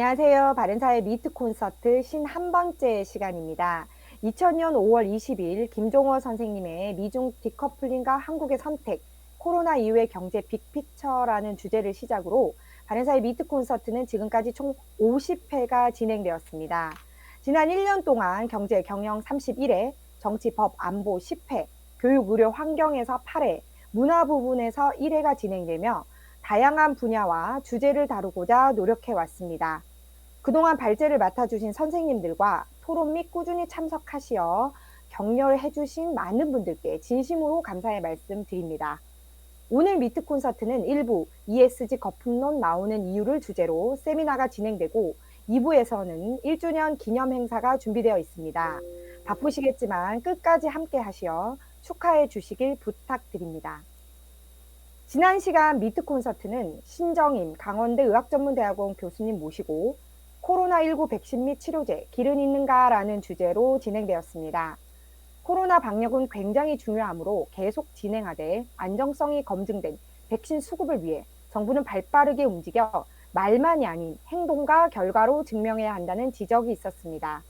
안녕하세요. 바른사회 미트 콘서트 51번째 시간입니다. 2000년 5월 20일 김종호 선생님의 미중 디커플링과 한국의 선택, 코로나 이후의 경제 빅픽처라는 주제를 시작으로 바른사회 미트 콘서트는 지금까지 총 50회가 진행되었습니다. 지난 1년 동안 경제 경영 31회, 정치 법 안보 10회, 교육 의료 환경에서 8회, 문화 부분에서 1회가 진행되며 다양한 분야와 주제를 다루고자 노력해 왔습니다. 그동안 발제를 맡아주신 선생님들과 토론 및 꾸준히 참석하시어 격려해 주신 많은 분들께 진심으로 감사의 말씀 드립니다. 오늘 미트 콘서트는 1부 ESG 거품론 나오는 이유를 주제로 세미나가 진행되고 2부에서는 1주년 기념 행사가 준비되어 있습니다. 바쁘시겠지만 끝까지 함께 하시어 축하해 주시길 부탁드립니다. 지난 시간 미트 콘서트는 신정임 강원대 의학전문대학원 교수님 모시고 코로나19 백신 및 치료제 길은 있는가라는 주제로 진행되었습니다. 코로나 방역은 굉장히 중요하므로 계속 진행하되 안정성이 검증된 백신 수급을 위해 정부는 발빠르게 움직여 말만이 아닌 행동과 결과로 증명해야 한다는 지적이 있었습니다.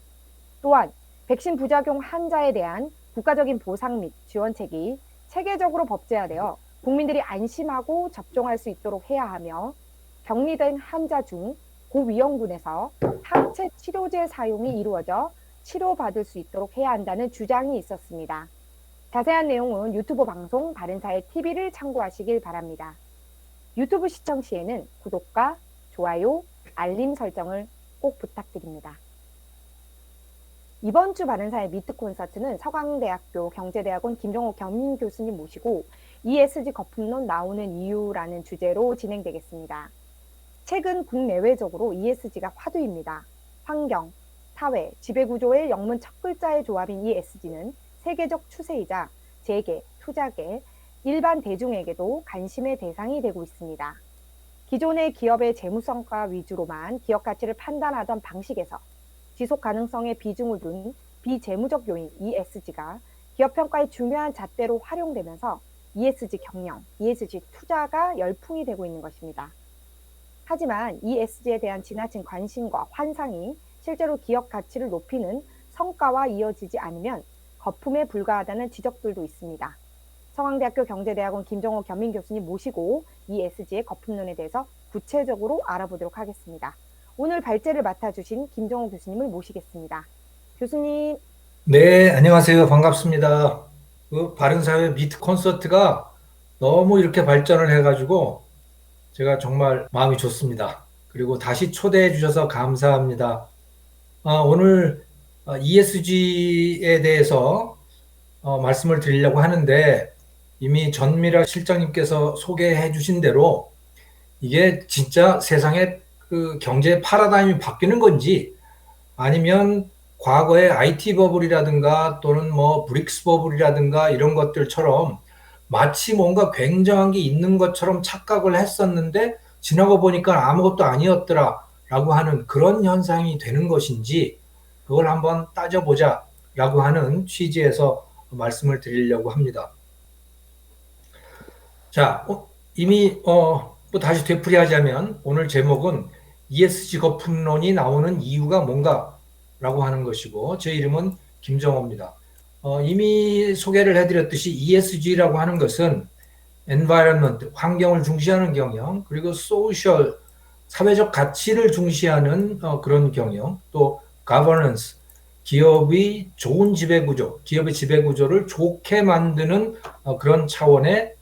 또한 백신 부작용 환자에 대한 국가적인 보상 및 지원책이 체계적으로 법제화되어 국민들이 안심하고 접종할 수 있도록 해야 하며 격리된 환자 중 고위험군에서 항체 치료제 사용이 이루어져 치료받을 수 있도록 해야 한다는 주장이 있었습니다. 자세한 내용은 유튜브 방송 바른사회 TV를 참고하시길 바랍니다. 유튜브 시청 시에는 구독과 좋아요, 알림 설정을 꼭 부탁드립니다. 이번 주 바른사회 미트 콘서트는 서강대학교 경제대학원 김종호 겸임 교수님 모시고 ESG 거품론 나오는 이유라는 주제로 진행되겠습니다. 최근 국내외적으로 ESG가 화두입니다. 환경, 사회, 지배구조의 영문 첫 글자의 조합인 ESG는 세계적 추세이자 재계, 투자계, 일반 대중에게도 관심의 대상이 되고 있습니다. 기존의 기업의 재무성과 위주로만 기업 가치를 판단하던 방식에서 지속 가능성에 비중을 둔 비재무적 요인 ESG가 기업 평가의 중요한 잣대로 활용되면서 ESG 경영, ESG 투자가 열풍이 되고 있는 것입니다. 하지만 ESG에 대한 지나친 관심과 환상이 실제로 기업 가치를 높이는 성과와 이어지지 않으면 거품에 불과하다는 지적들도 있습니다. 서강대학교 경제대학원 김종호 겸임 교수님 모시고 ESG의 거품론에 대해서 구체적으로 알아보도록 하겠습니다. 오늘 발제를 맡아주신 김종호 교수님을 모시겠습니다. 교수님. 네, 안녕하세요. 반갑습니다. 바른사회 미트 콘서트가 너무 이렇게 발전을 해가지고 제가 정말 마음이 좋습니다. 그리고 다시 초대해 주셔서 감사합니다. 오늘 ESG에 대해서 말씀을 드리려고 하는데 이미 전미라 실장님께서 소개해 주신 대로 이게 진짜 세상의 그 경제 파라다임이 바뀌는 건지 아니면 과거의 IT 버블이라든가 또는 뭐 브릭스 버블이라든가 이런 것들처럼 마치 뭔가 굉장한 게 있는 것처럼 착각을 했었는데 지나고 보니까 아무것도 아니었더라라고 하는 그런 현상이 되는 것인지 그걸 한번 따져보자라고 하는 취지에서 말씀을 드리려고 합니다. 자, 이미 또 다시 되풀이하자면 오늘 제목은 ESG 거품론이 나오는 이유가 뭔가라고 하는 것이고 제 이름은 김정호입니다. 이미 소개를 해드렸듯이 ESG라고 하는 것은 environment, 환경을 중시하는 경영, 그리고 social, 사회적 가치를 중시하는 그런 경영, 또 governance, 기업의 좋은 지배구조, 기업의 지배구조를 좋게 만드는 그런 차원의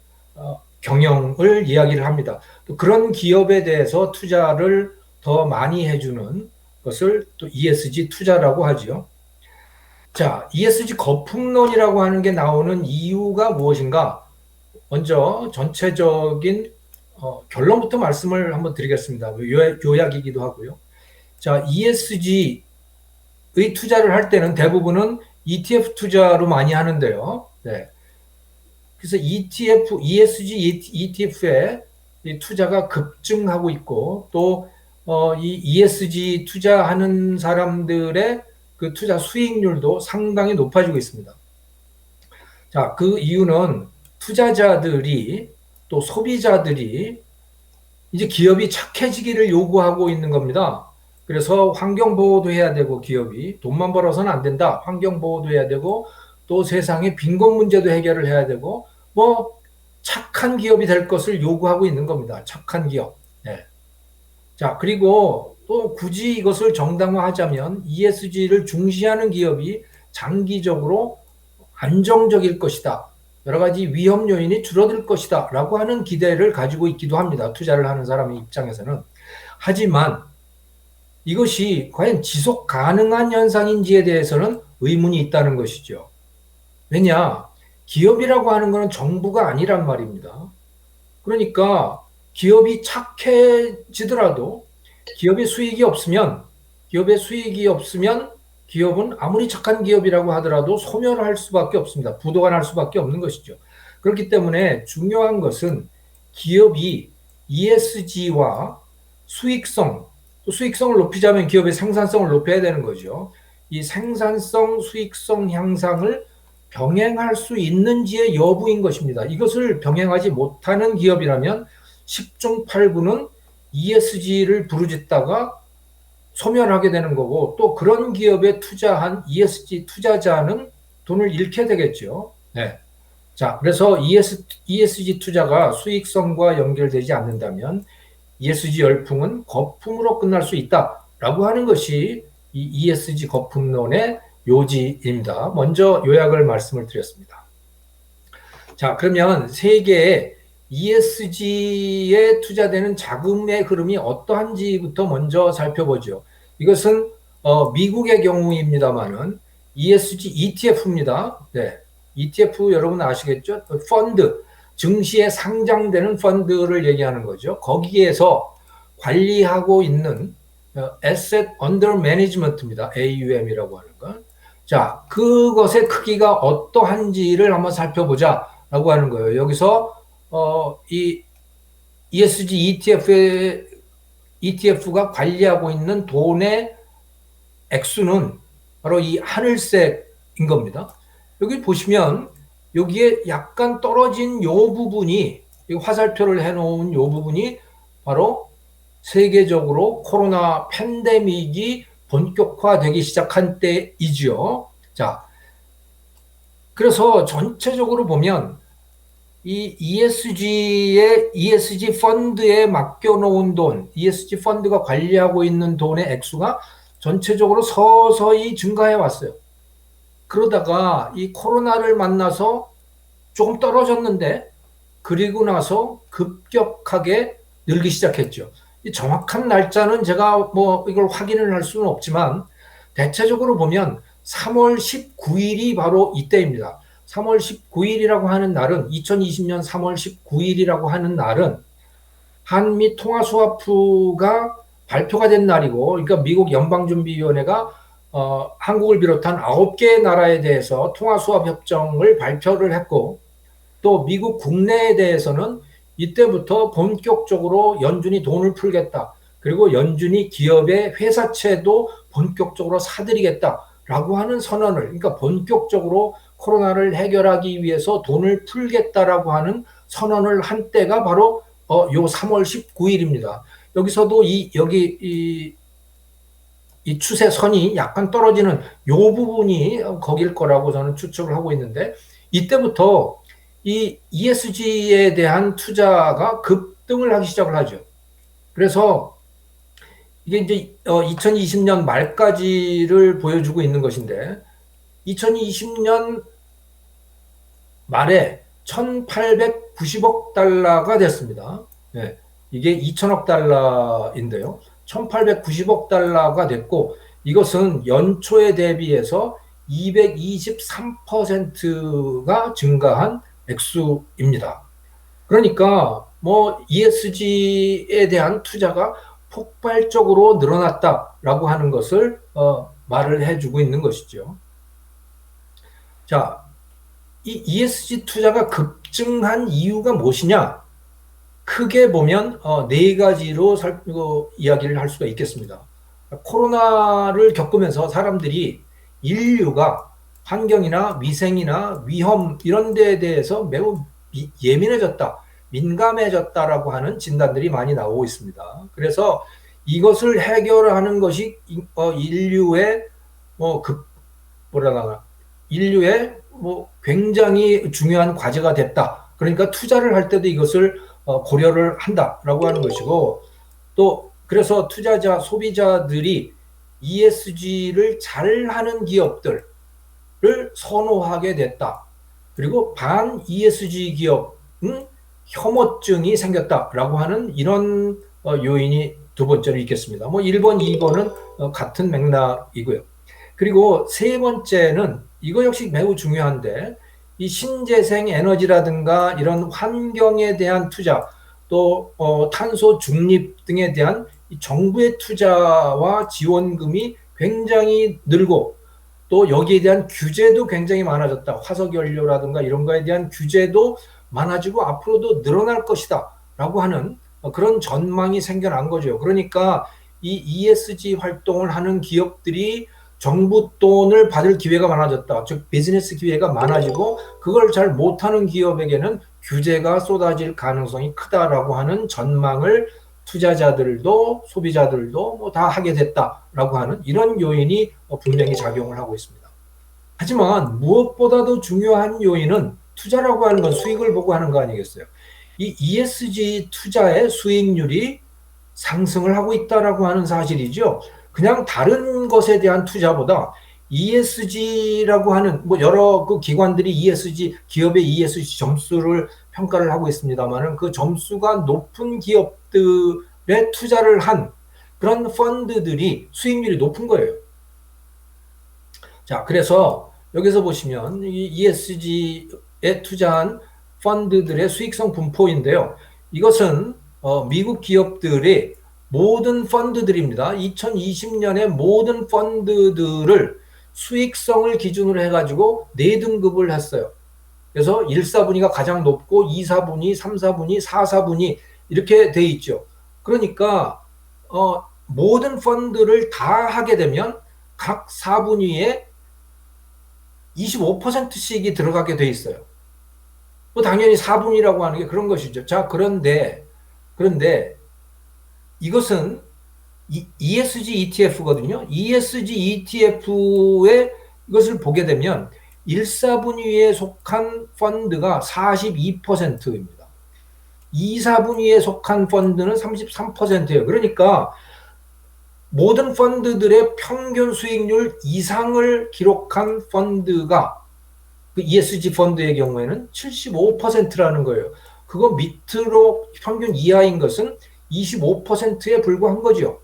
경영을 이야기를 합니다. 또 그런 기업에 대해서 투자를 더 많이 해주는 것을 또 ESG 투자라고 하죠. 자, ESG 거품론이라고 하는 게 나오는 이유가 무엇인가? 먼저 전체적인 결론부터 말씀을 한번 드리겠습니다. 요약이기도 하고요. 자, ESG의 투자를 할 때는 대부분은 ETF 투자로 많이 하는데요. 네. 그래서 ESG ETF에 투자가 급증하고 있고 또 이 ESG 투자하는 사람들의 그 투자 수익률도 상당히 높아지고 있습니다. 자, 그 이유는 투자자들이 또 소비자들이 이제 기업이 착해지기를 요구하고 있는 겁니다. 그래서 환경보호도 해야 되고 기업이 돈만 벌어서는 안 된다. 환경보호도 해야 되고 또 세상의 빈곤 문제도 해결을 해야 되고 뭐 착한 기업이 될 것을 요구하고 있는 겁니다. 착한 기업. 네. 자, 그리고 또 굳이 이것을 정당화하자면 ESG를 중시하는 기업이 장기적으로 안정적일 것이다. 여러 가지 위험 요인이 줄어들 것이다. 라고 하는 기대를 가지고 있기도 합니다. 투자를 하는 사람의 입장에서는. 하지만 이것이 과연 지속 가능한 현상인지에 대해서는 의문이 있다는 것이죠. 왜냐? 기업이라고 하는 것은 정부가 아니란 말입니다. 그러니까 기업이 착해지더라도 기업의 수익이 없으면 기업은 아무리 착한 기업이라고 하더라도 소멸할 수밖에 없습니다. 부도가 날 수밖에 없는 것이죠. 그렇기 때문에 중요한 것은 기업이 ESG와 수익성을 높이자면 기업의 생산성을 높여야 되는 거죠. 이 생산성, 수익성 향상을 병행할 수 있는지의 여부인 것입니다. 이것을 병행하지 못하는 기업이라면 10중 8구는 ESG를 부르짖다가 소멸하게 되는 거고 또 그런 기업에 투자한 ESG 투자자는 돈을 잃게 되겠죠. 네. 자, 그래서 ESG 투자가 수익성과 연결되지 않는다면 ESG 열풍은 거품으로 끝날 수 있다라고 하는 것이 이 ESG 거품론의 요지입니다. 먼저 요약을 말씀을 드렸습니다. 자, 그러면 세계의 ESG에 투자되는 자금의 흐름이 어떠한지부터 먼저 살펴보죠. 이것은 미국의 경우입니다만은 ESG ETF입니다. 네, ETF 여러분 아시겠죠? 펀드, 증시에 상장되는 펀드를 얘기하는 거죠. 거기에서 관리하고 있는 Asset Under Management입니다. AUM이라고 하는 건. 자, 그것의 크기가 어떠한지를 한번 살펴보자라고 하는 거예요. 여기서 이 ESG ETF가 관리하고 있는 돈의 액수는 바로 이 하늘색인 겁니다. 여기 보시면 여기에 약간 떨어진 요 부분이 화살표를 해놓은 요 부분이 바로 세계적으로 코로나 팬데믹이 본격화되기 시작한 때이지요. 자, 그래서 전체적으로 보면 이 ESG 펀드에 맡겨놓은 돈, ESG 펀드가 관리하고 있는 돈의 액수가 전체적으로 서서히 증가해 왔어요. 그러다가 이 코로나를 만나서 조금 떨어졌는데 그리고 나서 급격하게 늘기 시작했죠. 이 정확한 날짜는 제가 뭐 이걸 확인을 할 수는 없지만 대체적으로 보면 3월 19일이 바로 이때입니다. 3월 19일이라고 하는 날은 2020년 3월 19일이라고 하는 날은 한미 통화스와프가 발표가 된 날이고, 그러니까 미국 연방준비위원회가 한국을 비롯한 9개의 나라에 대해서 통화수합 협정을 발표를 했고, 또 미국 국내에 대해서는 이때부터 본격적으로 연준이 돈을 풀겠다. 그리고 연준이 기업의 회사채도 본격적으로 사들이겠다라고 하는 선언을, 그러니까 본격적으로 코로나를 해결하기 위해서 돈을 풀겠다라고 하는 선언을 한 때가 바로 요 3월 19일입니다. 여기서도 이 추세선이 약간 떨어지는 요 부분이 거길 거라고 저는 추측을 하고 있는데, 이때부터 이 ESG에 대한 투자가 급등을 하기 시작을 하죠. 그래서 이게 이제 2020년 말까지를 보여주고 있는 것인데, 2020년 말에 1890억 달러가 됐습니다. 네, 이게 2000억 달러인데요. 1890억 달러가 됐고, 이것은 연초에 대비해서 223%가 증가한 액수입니다. 그러니까 뭐 ESG에 대한 투자가 폭발적으로 늘어났다라고 하는 것을 말을 해주고 있는 것이죠. 자, 이 ESG 투자가 급증한 이유가 무엇이냐? 크게 보면 네 가지로 이야기를 할 수가 있겠습니다. 코로나를 겪으면서 사람들이 인류가 환경이나 위생이나 위험 이런 데에 대해서 매우 예민해졌다, 민감해졌다라고 하는 진단들이 많이 나오고 있습니다. 그래서 이것을 해결하는 것이 인류의 인류의 굉장히 중요한 과제가 됐다. 그러니까 투자를 할 때도 이것을 고려를 한다라고 하는 것이고, 또 그래서 투자자, 소비자들이 ESG를 잘하는 기업들을 선호하게 됐다. 그리고 반 ESG 기업은 혐오증이 생겼다라고 하는 이런 요인이 두 번째로 있겠습니다. 1번, 2번은 같은 맥락이고요. 그리고 세 번째는 이거 역시 매우 중요한데, 이 신재생 에너지라든가 이런 환경에 대한 투자, 또 탄소 중립 등에 대한 정부의 투자와 지원금이 굉장히 늘고, 또 여기에 대한 규제도 굉장히 많아졌다. 화석연료라든가 이런 거에 대한 규제도 많아지고 앞으로도 늘어날 것이다 라고 하는 그런 전망이 생겨난 거죠. 그러니까 이 ESG 활동을 하는 기업들이 정부 돈을 받을 기회가 많아졌다. 즉 비즈니스 기회가 많아지고, 그걸 잘 못하는 기업에게는 규제가 쏟아질 가능성이 크다라고 하는 전망을 투자자들도 소비자들도 다 하게 됐다라고 하는 이런 요인이 분명히 작용을 하고 있습니다. 하지만 무엇보다도 중요한 요인은, 투자라고 하는 건 수익을 보고 하는 거 아니겠어요? 이 ESG 투자의 수익률이 상승을 하고 있다라고 하는 사실이죠. 그냥 다른 것에 대한 투자보다 ESG라고 하는 여러 그 기관들이 ESG 기업의 ESG 점수를 평가를 하고 있습니다만은, 그 점수가 높은 기업들에 투자를 한 그런 펀드들이 수익률이 높은 거예요. 자, 그래서 여기서 보시면 이 ESG에 투자한 펀드들의 수익성 분포인데요. 이것은 미국 기업들의 모든 펀드들입니다. 2020년에 모든 펀드들을 수익성을 기준으로 해가지고 4등급을 했어요. 그래서 1, 4분위가 가장 높고 2, 4분위, 3, 4분위, 4, 4분위 이렇게 돼 있죠. 그러니까 모든 펀드를 다 하게 되면 각 4분위에 25%씩이 들어가게 돼 있어요. 당연히 4분위라고 하는 게 그런 것이죠. 자, 그런데 이것은 ESG ETF거든요. ESG ETF의 이것을 보게 되면 1, 4분위에 속한 펀드가 42%입니다. 2, 4분위에 속한 펀드는 33%예요. 그러니까 모든 펀드들의 평균 수익률 이상을 기록한 펀드가 그 ESG 펀드의 경우에는 75%라는 거예요. 그거 밑으로 평균 이하인 것은 25%에 불과한 거죠.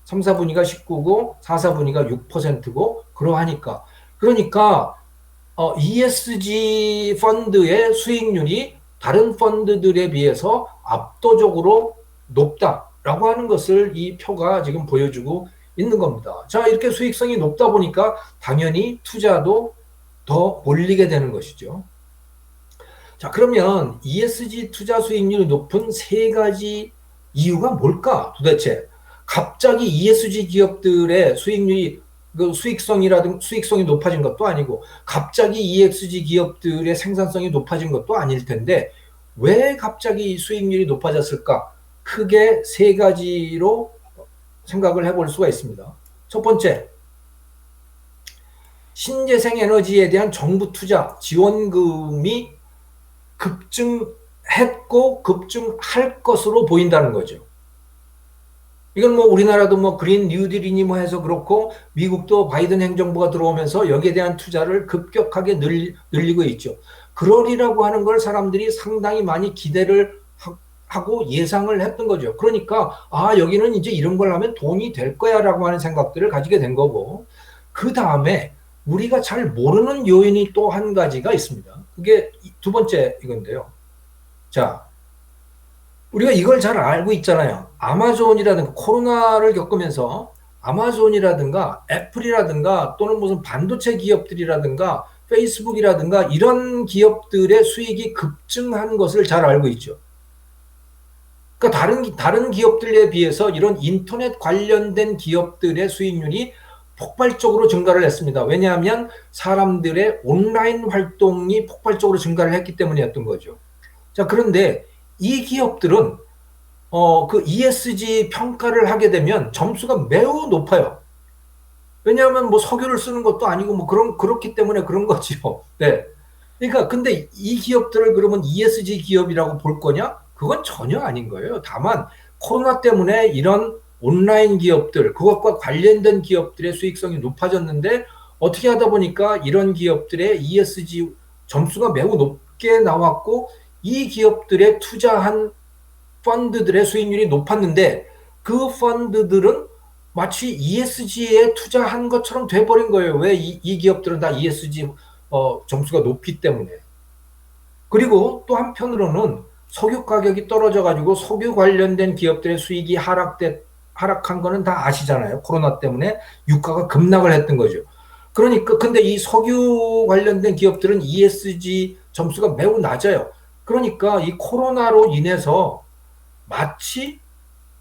3, 4분위가 19고 4, 4분위가 6%고 그러하니까. 그러니까 ESG 펀드의 수익률이 다른 펀드들에 비해서 압도적으로 높다라고 하는 것을 이 표가 지금 보여주고 있는 겁니다. 자, 이렇게 수익성이 높다 보니까 당연히 투자도 더 몰리게 되는 것이죠. 자, 그러면 ESG 투자 수익률이 높은 세 가지 이유가 뭘까? 도대체 갑자기 ESG 기업들의 수익률이 수익성이 높아진 것도 아니고, 갑자기 ESG 기업들의 생산성이 높아진 것도 아닐 텐데, 왜 갑자기 수익률이 높아졌을까? 크게 세 가지로 생각을 해볼 수가 있습니다. 첫 번째, 신재생 에너지에 대한 정부 투자 지원금이 급증했고 급증할 것으로 보인다는 거죠. 이건 우리나라도 그린 뉴딜이니 해서 그렇고, 미국도 바이든 행정부가 들어오면서 여기에 대한 투자를 급격하게 늘리고 있죠. 그러리라고 하는 걸 사람들이 상당히 많이 기대를 하고 예상을 했던 거죠. 그러니까 여기는 이제 이런 걸 하면 돈이 될 거야라고 하는 생각들을 가지게 된 거고, 그 다음에 우리가 잘 모르는 요인이 또 한 가지가 있습니다. 그게 두 번째 이건데요. 자, 우리가 이걸 잘 알고 있잖아요. 아마존이라든가 코로나를 겪으면서 아마존이라든가 애플이라든가 또는 무슨 반도체 기업들이라든가 페이스북이라든가 이런 기업들의 수익이 급증한 것을 잘 알고 있죠. 그러니까 다른 기업들에 비해서 이런 인터넷 관련된 기업들의 수익률이 폭발적으로 증가를 했습니다. 왜냐하면 사람들의 온라인 활동이 폭발적으로 증가를 했기 때문이었던 거죠. 자, 그런데 이 기업들은 그 ESG 평가를 하게 되면 점수가 매우 높아요. 왜냐하면 뭐 석유를 쓰는 것도 아니고 뭐 그렇기 때문에 그런 거지요. 네. 그러니까 근데 이 기업들을 그러면 ESG 기업이라고 볼 거냐? 그건 전혀 아닌 거예요. 다만 코로나 때문에 이런 온라인 기업들, 그것과 관련된 기업들의 수익성이 높아졌는데 어떻게 하다 보니까 이런 기업들의 ESG 점수가 매우 높게 나왔고 이 기업들의 투자한 펀드들의 수익률이 높았는데 그 펀드들은 마치 ESG에 투자한 것처럼 돼버린 거예요. 왜 이 기업들은 다 ESG 점수가 높기 때문에. 그리고 또 한편으로는 석유 가격이 떨어져가지고 석유 관련된 기업들의 수익이 하락한 거는 다 아시잖아요. 코로나 때문에 유가가 급락을 했던 거죠. 그러니까 근데 이 석유 관련된 기업들은 ESG 점수가 매우 낮아요. 그러니까 이 코로나로 인해서 마치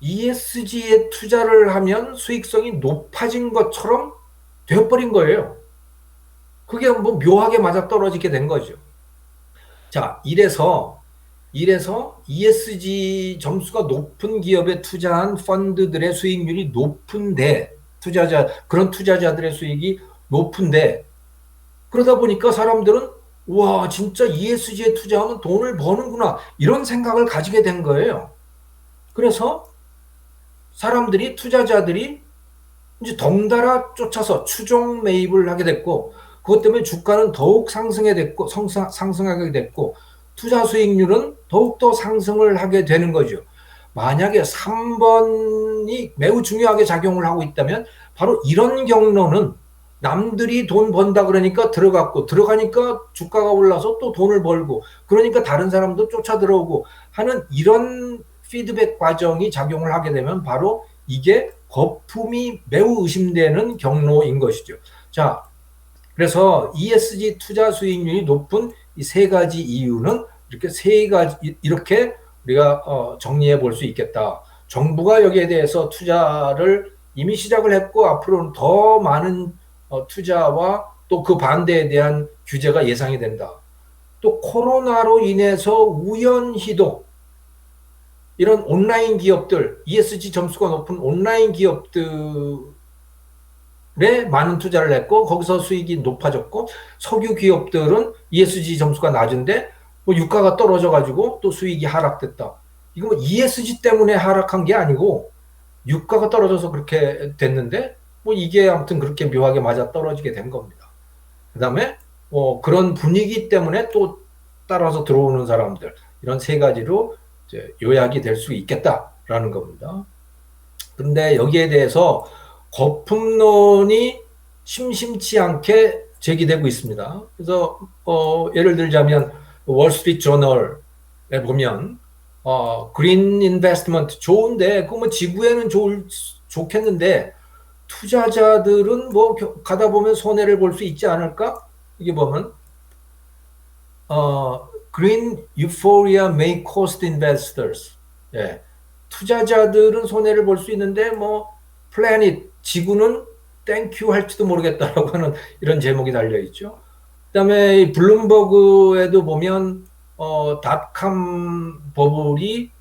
ESG에 투자를 하면 수익성이 높아진 것처럼 되어버린 거예요. 그게 뭐 묘하게 맞아떨어지게 된 거죠. 자, 이래서 ESG 점수가 높은 기업에 투자한 펀드들의 수익률이 높은데, 그런 투자자들의 수익이 높은데, 그러다 보니까 사람들은, 와, 진짜 ESG에 투자하면 돈을 버는구나. 이런 생각을 가지게 된 거예요. 그래서 투자자들이 이제 덩달아 쫓아서 추종 매입을 하게 됐고, 그것 때문에 주가는 더욱 상승하게 됐고, 투자 수익률은 더욱더 상승을 하게 되는 거죠. 만약에 3번이 매우 중요하게 작용을 하고 있다면, 바로 이런 경로는 남들이 돈 번다 그러니까 들어가니까 주가가 올라서 또 돈을 벌고, 그러니까 다른 사람도 쫓아 들어오고 하는 이런 피드백 과정이 작용을 하게 되면 바로 이게 거품이 매우 의심되는 경로인 것이죠. 자, 그래서 ESG 투자 수익률이 높은 이 세 가지 이유는 이렇게 우리가 정리해 볼 수 있겠다. 정부가 여기에 대해서 투자를 이미 시작을 했고 앞으로는 더 많은 투자와 또 그 반대에 대한 규제가 예상이 된다. 또 코로나로 인해서 우연히도 이런 온라인 기업들, ESG 점수가 높은 온라인 기업들에 많은 투자를 했고 거기서 수익이 높아졌고 석유 기업들은 ESG 점수가 낮은데 뭐 유가가 떨어져가지고 또 수익이 하락됐다. 이거 뭐 ESG 때문에 하락한 게 아니고 유가가 떨어져서 그렇게 됐는데 뭐 이게 아무튼 그렇게 묘하게 맞아 떨어지게 된 겁니다. 그 다음에 그런 분위기 때문에 또 따라서 들어오는 사람들 이런 세 가지로 이제 요약이 될 수 있겠다라는 겁니다. 그런데 여기에 대해서 거품론이 심심치 않게 제기되고 있습니다. 그래서 예를 들자면 월스트리트 저널에 보면 그린 인베스트먼트 좋은데 그 뭐 지구에는 좋겠는데 투자자들은 뭐 가다 보면 손해를 볼 수 있지 않을까? 이게 보면 Green euphoria may cost investors. 예. 투자자들은 손해를 볼 수 있는데 뭐 플래닛 지구는 땡큐 할지도 모르겠다라고 하는 이런 제목이 달려 있죠. 그다음에 블룸버그에도 보면 닷컴 버블의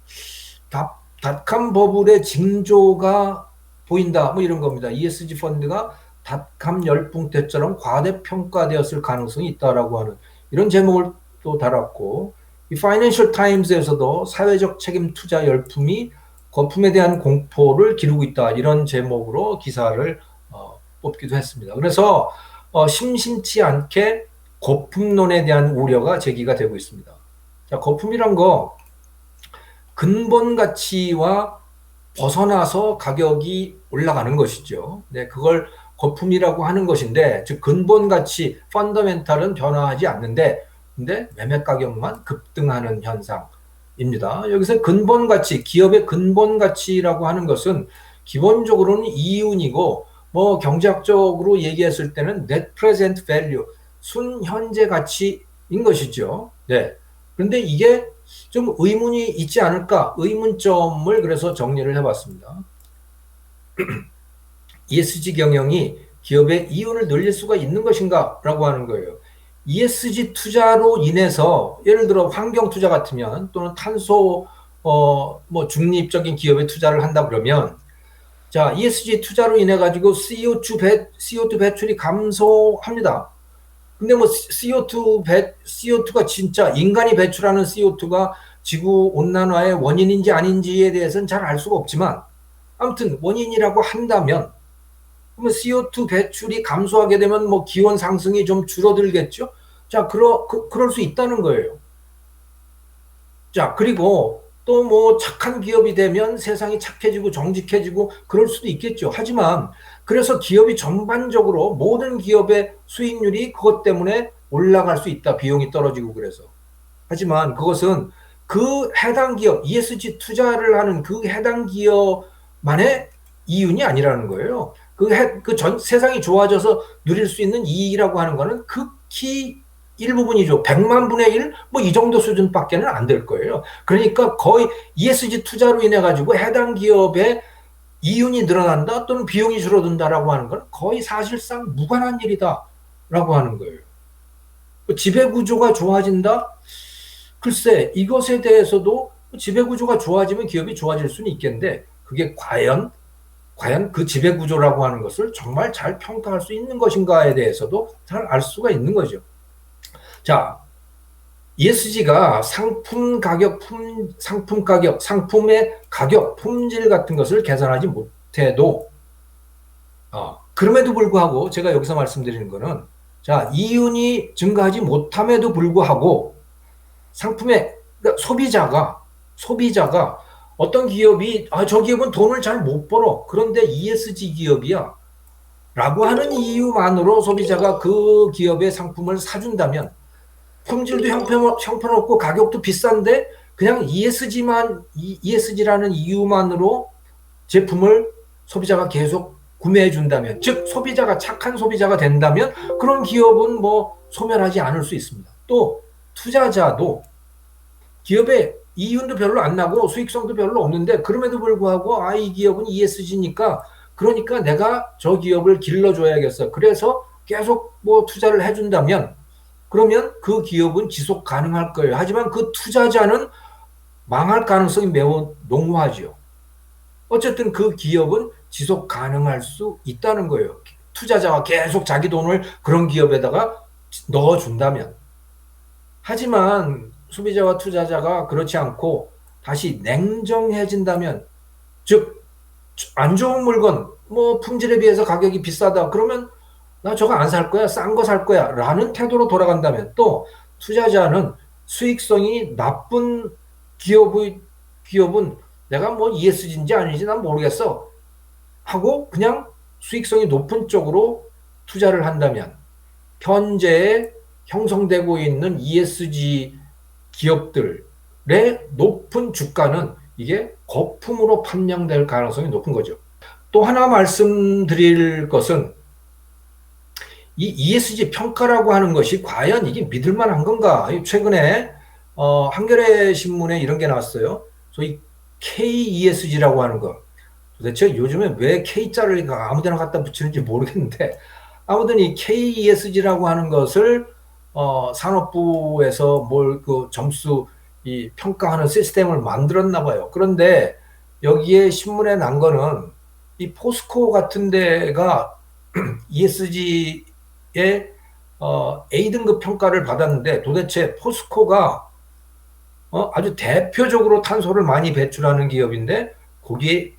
징조가 보인다. 뭐 이런 겁니다. ESG 펀드가 닷컴 열풍 때처럼 과대평가되었을 가능성이 있다라고 하는 이런 제목을 또 달았고, 이 파이낸셜 타임즈에서도 사회적 책임 투자 열풍이 거품에 대한 공포를 기르고 있다. 이런 제목으로 기사를 뽑기도 했습니다. 그래서 심심치 않게 거품론에 대한 우려가 제기가 되고 있습니다. 자, 거품이란 거 근본 가치와 벗어나서 가격이 올라가는 것이죠. 네, 그걸 거품이라고 하는 것인데, 즉 근본 가치, 펀더멘탈은 변화하지 않는데, 근데 매매 가격만 급등하는 현상입니다. 여기서 근본 가치, 기업의 근본 가치라고 하는 것은 기본적으로는 이윤이고, 뭐 경제학적으로 얘기했을 때는 net present value, 순현재 가치인 것이죠. 네. 그런데 이게 좀 의문이 있지 않을까? 의문점을 그래서 정리를 해봤습니다. ESG 경영이 기업의 이윤을 늘릴 수가 있는 것인가? 라고 하는 거예요. ESG 투자로 인해서 예를 들어 환경 투자 같으면 또는 탄소 뭐 중립적인 기업에 투자를 한다 그러면, 자, ESG 투자로 인해 가지고 CO2 배출이 감소합니다. 근데 뭐 CO2가 진짜 인간이 배출하는 CO2가 지구 온난화의 원인인지 아닌지에 대해서는 잘 알 수가 없지만, 아무튼 원인이라고 한다면, 그러면 CO2 배출이 감소하게 되면 뭐 기온 상승이 좀 줄어들겠죠? 자, 그럴 수 있다는 거예요. 자, 그리고 또 뭐 착한 기업이 되면 세상이 착해지고 정직해지고 그럴 수도 있겠죠. 하지만 그래서 기업이 전반적으로 모든 기업의 수익률이 그것 때문에 올라갈 수 있다. 비용이 떨어지고 그래서. 하지만 그것은 그 해당 기업, ESG 투자를 하는 그 해당 기업만의 이윤이 아니라는 거예요. 세상이 좋아져서 누릴 수 있는 이익이라고 하는 거는 극히 일부분이죠. 100만 분의 1, 뭐 이 정도 수준밖에는 안 될 거예요. 그러니까 거의 ESG 투자로 인해 가지고 해당 기업의 이윤이 늘어난다 또는 비용이 줄어든다라고 하는 건 거의 사실상 무관한 일이다라고 하는 거예요. 지배구조가 좋아진다? 글쎄, 이것에 대해서도 지배구조가 좋아지면 기업이 좋아질 수는 있겠는데, 그게 과연 그 지배구조라고 하는 것을 정말 잘 평가할 수 있는 것인가에 대해서도 잘 알 수가 있는 거죠. 자, ESG가 상품 가격, 상품의 가격, 품질 같은 것을 계산하지 못해도, 그럼에도 불구하고 제가 여기서 말씀드리는 거는, 자, 이윤이 증가하지 못함에도 불구하고 그러니까 소비자가 어떤 기업이, 저 기업은 돈을 잘 못 벌어. 그런데 ESG 기업이야. 라고 하는 이유만으로 소비자가 그 기업의 상품을 사준다면, 품질도 형편없고 가격도 비싼데 그냥 ESG라는 이유만으로 제품을 소비자가 계속 구매해 준다면, 즉 소비자가 착한 소비자가 된다면 그런 기업은 뭐 소멸하지 않을 수 있습니다. 또 투자자도 기업의 이윤도 별로 안 나고 수익성도 별로 없는데 그럼에도 불구하고 이 기업은 ESG니까 그러니까 내가 저 기업을 길러줘야겠어. 그래서 계속 뭐 투자를 해준다면 그러면 그 기업은 지속 가능할 거예요. 하지만 그 투자자는 망할 가능성이 매우 농후하죠. 어쨌든 그 기업은 지속 가능할 수 있다는 거예요. 투자자가 계속 자기 돈을 그런 기업에다가 넣어준다면. 하지만 소비자와 투자자가 그렇지 않고 다시 냉정해진다면, 즉 안 좋은 물건, 뭐 품질에 비해서 가격이 비싸다 그러면 나 저거 안 살 거야, 싼 거 살 거야 라는 태도로 돌아간다면, 또 투자자는 수익성이 나쁜 기업은 내가 뭐 ESG인지 아닌지 난 모르겠어 하고 그냥 수익성이 높은 쪽으로 투자를 한다면, 현재 형성되고 있는 ESG 기업들의 높은 주가는 이게 거품으로 판명될 가능성이 높은 거죠. 또 하나 말씀드릴 것은, 이 ESG 평가라고 하는 것이 과연 이게 믿을 만한 건가? 최근에 한겨레 신문에 이런 게 나왔어요. 소위 KESG라고 하는 거. 도대체 요즘에 왜 K자를 아무 데나 갖다 붙이는지 모르겠는데, 아무튼 이 KESG라고 하는 것을 산업부에서 그 점수 이 평가하는 시스템을 만들었나 봐요. 그런데 여기에 신문에 난 거는 이 포스코 같은 데가 ESG에 A등급 평가를 받았는데, 도대체 포스코가 아주 대표적으로 탄소를 많이 배출하는 기업인데 거기에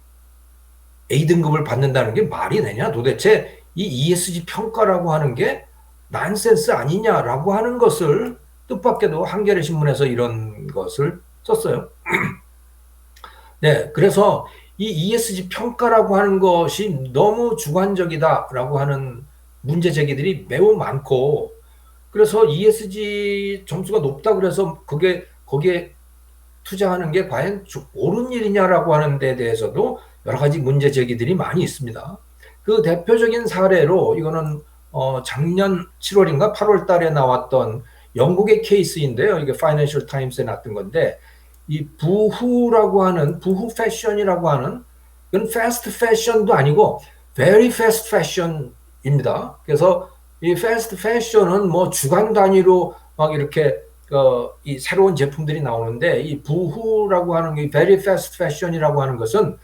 A등급을 받는다는 게 말이 되냐? 도대체 이 ESG 평가라고 하는 게 난센스 아니냐라고 하는 것을, 뜻밖에도 한겨레 신문에서 이런 것을 썼어요. 네, 그래서 이 ESG 평가라고 하는 것이 너무 주관적이다라고 하는 문제 제기들이 매우 많고, 그래서 ESG 점수가 높다 그래서 거기에 투자하는 게 과연 옳은 일이냐라고 하는 데 대해서도 여러 가지 문제 제기들이 많이 있습니다. 그 대표적인 사례로, 이거는 작년 7월인가 8월 달에 나왔던 영국의 케이스인데요. 이게 파이낸셜 타임스에 났던 건데, 이 부후 패션이라고 하는, 이건 패스트 패션도 아니고 very fast fashion입니다. 그래서 이 패스트 패션은 뭐 주간 단위로 막 이렇게 이 새로운 제품들이 나오는데 이 부후라고 하는 게 very fast fashion이라고 하는 것은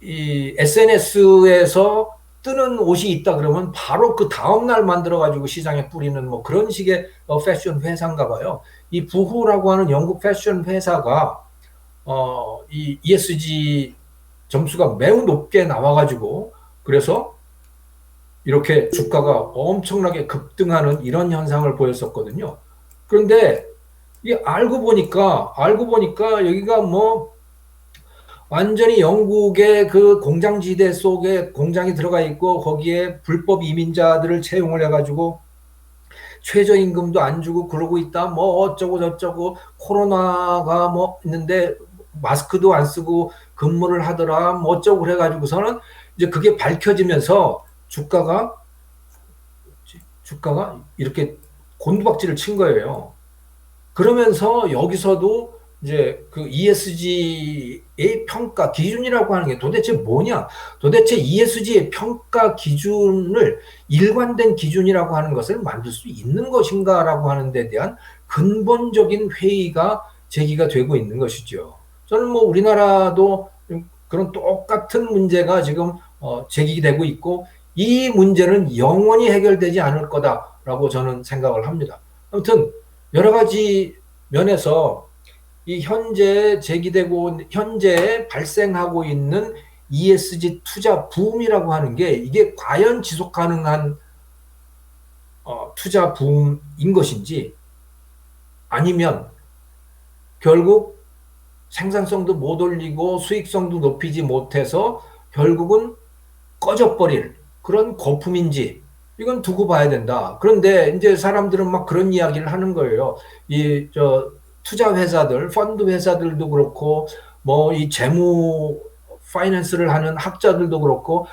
이 SNS에서 뜨는 옷이 있다 그러면 바로 그 다음 날 만들어 가지고 시장에 뿌리는 뭐 그런 식의 패션 회사인가 봐요. 이 부후라고 하는 영국 패션 회사가 이 ESG 점수가 매우 높게 나와 가지고 그래서 이렇게 주가가 엄청나게 급등하는 이런 현상을 보였었거든요. 그런데 이게 알고 보니까 여기가 뭐 완전히 영국의 그 공장지대 속에 공장이 들어가 있고 거기에 불법 이민자들을 채용을 해가지고 최저임금도 안 주고 그러고 있다. 뭐 어쩌고 저쩌고 코로나가 뭐 있는데 마스크도 안 쓰고 근무를 하더라. 뭐 어쩌고 그래가지고서는 이제 그게 밝혀지면서 주가가 이렇게 곤두박질을 친 거예요. 그러면서 여기서도 이제 그 ESG의 평가 기준이라고 하는 게 도대체 뭐냐? 도대체 ESG의 평가 기준을 일관된 기준이라고 하는 것을 만들 수 있는 것인가라고 하는 데 대한 근본적인 회의가 제기가 되고 있는 것이죠. 저는 뭐 우리나라도 그런 똑같은 문제가 지금 제기되고 있고 이 문제는 영원히 해결되지 않을 거다라고 저는 생각을 합니다. 아무튼 여러 가지 면에서 이 현재 발생하고 있는 ESG 투자 붐이라고 하는 게 이게 과연 지속 가능한 투자 붐인 것인지 아니면 결국 생산성도 못 올리고 수익성도 높이지 못해서 결국은 꺼져버릴 그런 거품인지 이건 두고 봐야 된다. 그런데 이제 사람들은 막 그런 이야기를 하는 거예요. 투자 회사들, 펀드 회사들도 그렇고, 뭐 이 재무 파이낸스를 하는 학자들도 그렇고,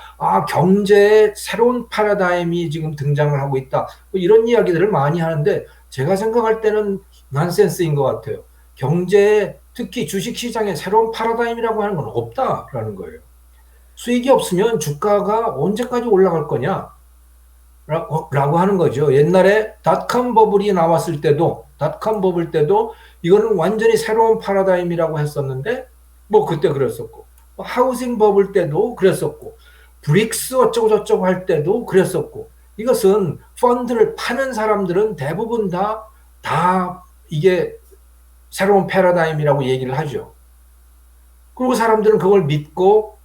경제의 새로운 패러다임이 지금 등장을 하고 있다. 뭐 이런 이야기들을 많이 하는데 제가 생각할 때는 난센스인 것 같아요. 경제, 특히 주식 시장에 새로운 패러다임이라고 하는 건 없다라는 거예요. 수익이 없으면 주가가 언제까지 올라갈 거냐? 라고 하는 거죠. 옛날에 닷컴 버블이 나왔을 때도, 닷컴 버블 때도 이거는 완전히 새로운 패러다임이라고 했었는데, 뭐 그때 그랬었고, 하우싱 버블 때도 그랬었고, 브릭스 어쩌고저쩌고 할 때도 그랬었고, 이것은 펀드를 파는 사람들은 대부분 다 이게 새로운 패러다임이라고 얘기를 하죠. 그리고 사람들은 그걸 믿고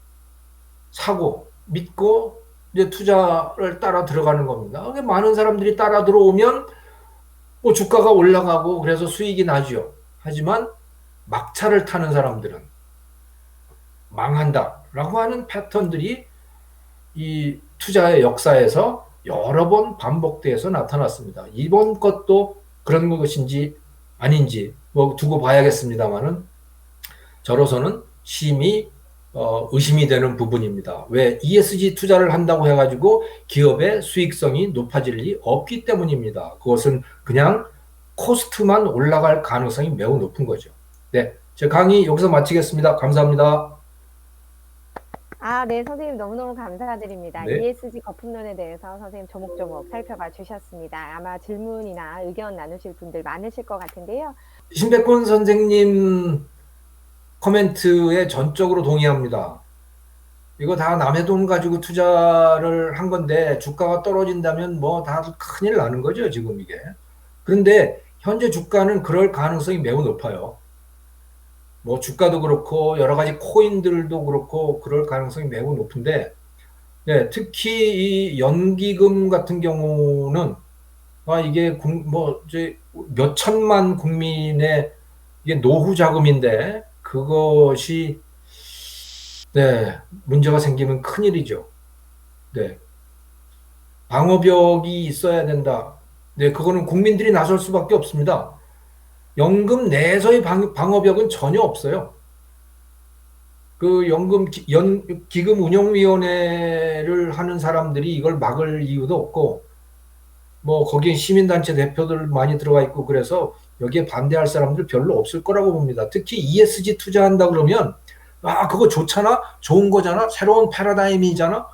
이제 투자를 따라 들어가는 겁니다. 많은 사람들이 따라 들어오면 뭐 주가가 올라가고 그래서 수익이 나죠. 하지만 막차를 타는 사람들은 망한다라고 하는 패턴들이 이 투자의 역사에서 여러 번 반복돼서 나타났습니다. 이번 것도 그런 것인지 아닌지 뭐 두고 봐야겠습니다만은 저로서는 심히 의심이 되는 부분입니다. 왜 ESG 투자를 한다고 해가지고 기업의 수익성이 높아질 리 없기 때문입니다. 그것은 그냥 코스트만 올라갈 가능성이 매우 높은 거죠. 네, 제 강의 여기서 마치겠습니다. 감사합니다. 네, 선생님 너무너무 감사드립니다. 네. ESG 거품론에 대해서 선생님 조목조목 살펴봐 주셨습니다. 아마 질문이나 의견 나누실 분들 많으실 것 같은데요. 신백군 선생님 코멘트에 전적으로 동의합니다. 이거 다 남의 돈 가지고 투자를 한 건데 주가가 떨어진다면 뭐 다 큰일 나는 거죠, 지금 이게. 그런데 현재 주가는 그럴 가능성이 매우 높아요. 뭐 주가도 그렇고 여러 가지 코인들도 그렇고 그럴 가능성이 매우 높은데 네, 특히 이 연기금 같은 경우는 이게 몇 천만 국민의 이게 노후 자금인데 그것이 네, 문제가 생기면 큰일이죠. 네. 방어벽이 있어야 된다. 네, 그거는 국민들이 나설 수밖에 없습니다. 연금 내에서의 방어벽은 전혀 없어요. 그 기금 운용위원회를 하는 사람들이 이걸 막을 이유도 없고, 뭐, 거기에 시민단체 대표들 많이 들어가 있고, 그래서 여기에 반대할 사람들 별로 없을 거라고 봅니다. 특히 ESG 투자한다 그러면, 그거 좋잖아? 좋은 거잖아? 새로운 패러다임이잖아?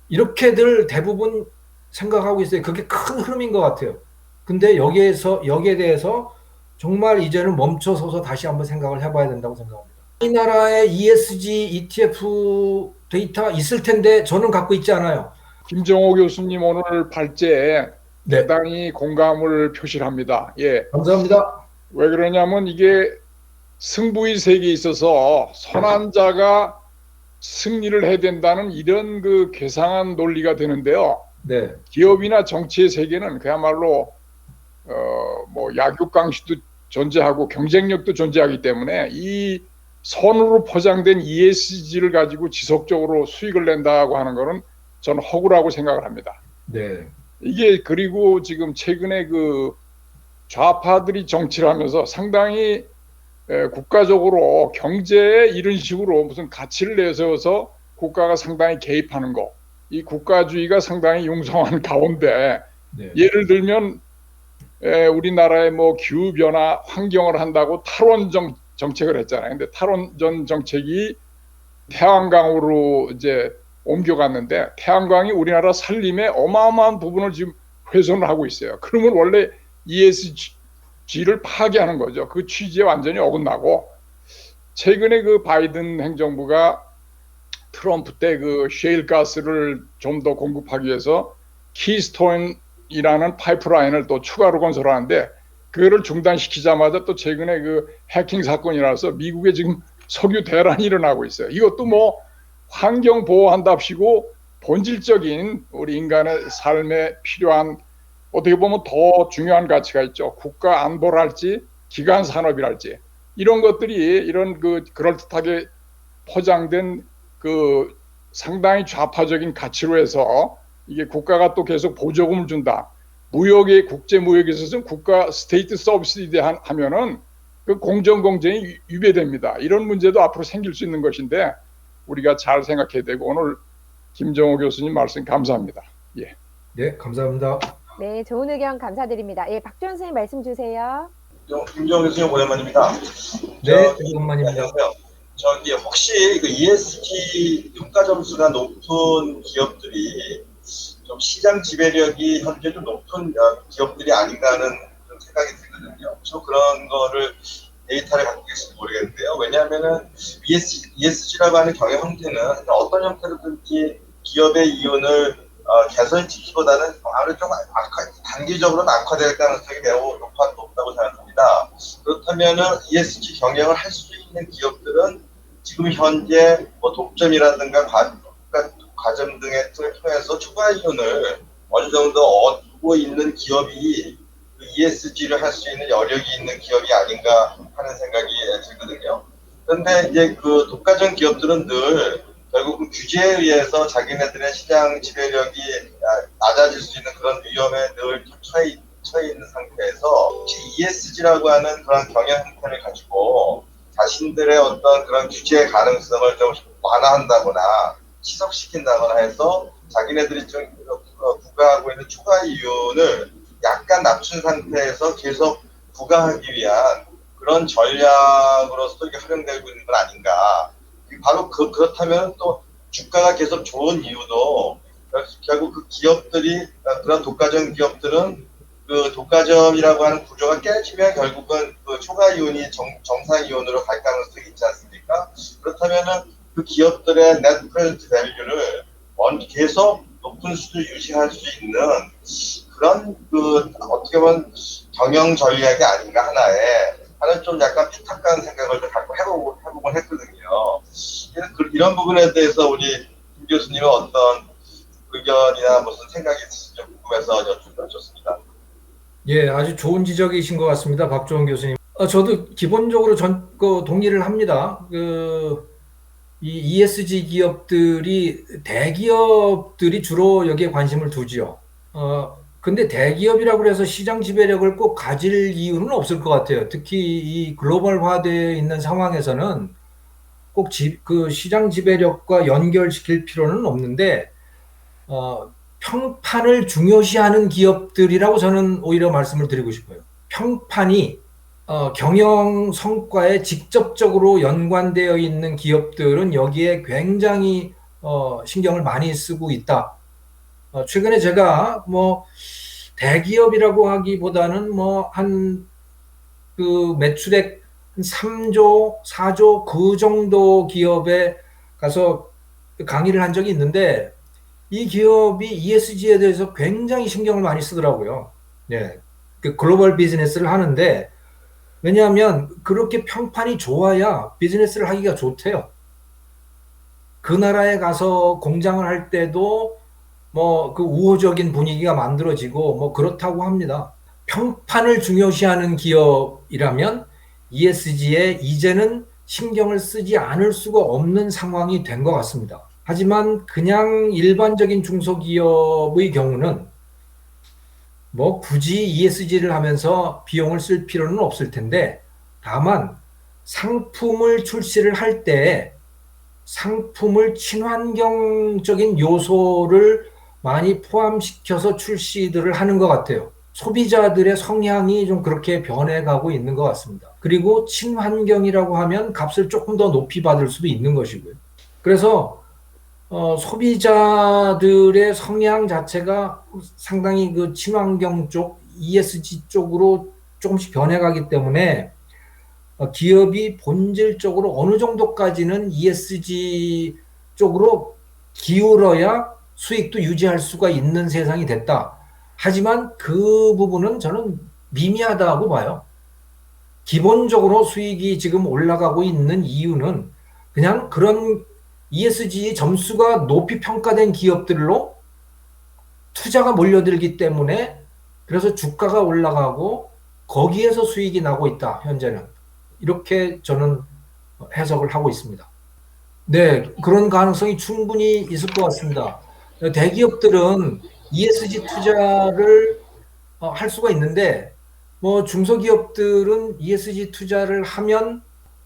이렇게들 대부분 생각하고 있어요. 그게 큰 흐름인 것 같아요. 근데 여기에 대해서 정말 이제는 멈춰서서 다시 한번 생각을 해봐야 된다고 생각합니다. 이 나라의 ESG ETF 데이터 있을 텐데 저는 갖고 있지 않아요. 김정호 교수님 오늘 발제에 네. 대단히 공감을 표시합니다. 예. 감사합니다. 왜 그러냐면 이게 승부의 세계에 있어서 선한 자가 승리를 해야 된다는 이런 그 괴상한 논리가 되는데요. 네. 기업이나 정치의 세계는 그야말로 뭐 약육강식도 존재하고 경쟁력도 존재하기 때문에 이 선으로 포장된 ESG를 가지고 지속적으로 수익을 낸다고 하는 것은 저는 허구라고 생각을 합니다. 네. 이게 그리고 지금 최근에 그 좌파들이 정치를 하면서 상당히 국가적으로 경제에 이런 식으로 무슨 가치를 내세워서 국가가 상당히 개입하는 거, 이 국가주의가 상당히 융성한 가운데 네. 예를 들면 우리나라의 뭐 기후 변화 환경을 한다고 탈원전 정책을 했잖아요. 근데 탈원전 정책이 태양광으로 이제 옮겨갔는데 태양광이 우리나라 살림의 어마어마한 부분을 지금 훼손을 하고 있어요. 그러면 원래 ESG를 파괴하는 거죠. 그 취지에 완전히 어긋나고 최근에 그 바이든 행정부가 트럼프 때 그 셰일 가스를 좀 더 공급하기 위해서 키스톤이라는 파이프라인을 또 추가로 건설하는데 그거를 중단시키자마자 또 최근에 그 해킹 사건이 나서 미국에 지금 석유 대란이 일어나고 있어요. 이것도 뭐 환경 보호한답시고 본질적인 우리 인간의 삶에 필요한 어떻게 보면 더 중요한 가치가 있죠. 국가 안보랄지 기간 산업이랄지 이런 것들이 이런 그 그럴듯하게 포장된 그 상당히 좌파적인 가치로 해서 이게 국가가 또 계속 보조금을 준다. 무역의 국제 무역에 있어서는 국가 스테이트 서비스에 하면은 그 공정 공정이 위배됩니다. 이런 문제도 앞으로 생길 수 있는 것인데 우리가 잘 생각해야 되고 오늘 김정호 교수님 말씀 감사합니다. 예. 네, 감사합니다. 네, 좋은 의견 감사드립니다. 예, 박주현 선생님 말씀 주세요. 김정호 교수님 오랜만입니다. 네, 오랜만입니다. 저기 혹시 그 ESG 평가 점수가 높은 기업들이 좀 시장 지배력이 현재 좀 높은 기업들이 아닌가 하는 좀 생각이 들거든요. 저 그런 거를 데이터를 갖고 계실지 모르겠는데요. 왜냐하면은 ESG라고 하는 경영 형태는 어떤 형태로든지 기업의 이윤을 개선시키기보다는 아무래도 좀 단기적으로는 악화될 가능성이 매우 높다고 생각합니다. 그렇다면은 ESG 경영을 할 수 있는 기업들은 지금 현재 뭐 독점이라든가 과점 등의 통해서 추가 이윤을 어느 정도 얻고 있는 기업이 ESG를 할 수 있는 여력이 있는 기업이 아닌가 하는 생각이 들거든요. 그런데 이제 그 독과점 기업들은 늘 결국 그 규제에 의해서 자기네들의 시장 지배력이 낮아질 수 있는 그런 위험에 늘 처해 있는 상태에서 ESG라고 하는 그런 경영 형태를 가지고 자신들의 어떤 그런 규제 가능성을 좀 완화한다거나 희석시킨다거나 해서 자기네들이 좀 부과하고 있는 추가 이윤을 약간 낮춘 상태에서 계속 부과하기 위한 그런 전략으로서 이게 활용되고 있는 건 아닌가. 바로 그렇다면 또 주가가 계속 좋은 이유도 결국 그 기업들이 그런 독과점 기업들은 그 독과점이라고 하는 구조가 깨지면 결국은 그 초과 이윤이 정상 이윤으로 갈 가능성이 있지 않습니까? 그렇다면은 그 기업들의 net present value를 계속 높은 수준을 유지할 수 있는 그런 그 어떻게 보면 경영 전략이 아닌가 하는 좀 약간 피탁한 생각을 갖고 해보곤 했거든요. 이런 부분에 대해서 우리 김 교수님은 어떤 의견이나 무슨 생각이 있으신지 궁금해서 여쭙습니다. 예, 아주 좋은 지적이신 것 같습니다, 박주원 교수님. 저도 기본적으로 동의를 합니다. 이 ESG 기업들이 대기업들이 주로 여기에 관심을 두지요. 근데 대기업이라고 해서 시장 지배력을 꼭 가질 이유는 없을 것 같아요. 특히 이 글로벌화되어 있는 상황에서는 꼭 그 시장 지배력과 연결시킬 필요는 없는데, 평판을 중요시하는 기업들이라고 저는 오히려 말씀을 드리고 싶어요. 평판이 경영 성과에 직접적으로 연관되어 있는 기업들은 여기에 굉장히 신경을 많이 쓰고 있다. 최근에 제가 대기업이라고 하기보다는 뭐 한 그 매출액 한 3조, 4조 그 정도 기업에 가서 강의를 한 적이 있는데 이 기업이 ESG에 대해서 굉장히 신경을 많이 쓰더라고요. 예. 그 글로벌 비즈니스를 하는데 왜냐하면 그렇게 평판이 좋아야 비즈니스를 하기가 좋대요. 그 나라에 가서 공장을 할 때도 뭐 그 우호적인 분위기가 만들어지고 뭐 그렇다고 합니다. 평판을 중요시하는 기업이라면 ESG에 이제는 신경을 쓰지 않을 수가 없는 상황이 된 것 같습니다. 하지만 그냥 일반적인 중소기업의 경우는 뭐 굳이 ESG를 하면서 비용을 쓸 필요는 없을 텐데 다만 상품을 출시를 할 때 상품을 친환경적인 요소를 많이 포함시켜서 출시들을 하는 것 같아요. 소비자들의 성향이 좀 그렇게 변해가고 있는 것 같습니다. 그리고 친환경이라고 하면 값을 조금 더 높이 받을 수도 있는 것이고요. 그래서 소비자들의 성향 자체가 상당히 그 친환경 쪽, ESG 쪽으로 조금씩 변해가기 때문에 기업이 본질적으로 어느 정도까지는 ESG 쪽으로 기울어야 수익도 유지할 수가 있는 세상이 됐다. 하지만 그 부분은 저는 미미하다고 봐요. 기본적으로 수익이 지금 올라가고 있는 이유는 그냥 그런 ESG 점수가 높이 평가된 기업들로 투자가 몰려들기 때문에 그래서 주가가 올라가고 거기에서 수익이 나고 있다, 현재는. 이렇게 저는 해석을 하고 있습니다. 네, 그런 가능성이 충분히 있을 것 같습니다. 대기업들은 ESG 투자를 할 수가 있는데 뭐 중소기업들은 ESG 투자를 하면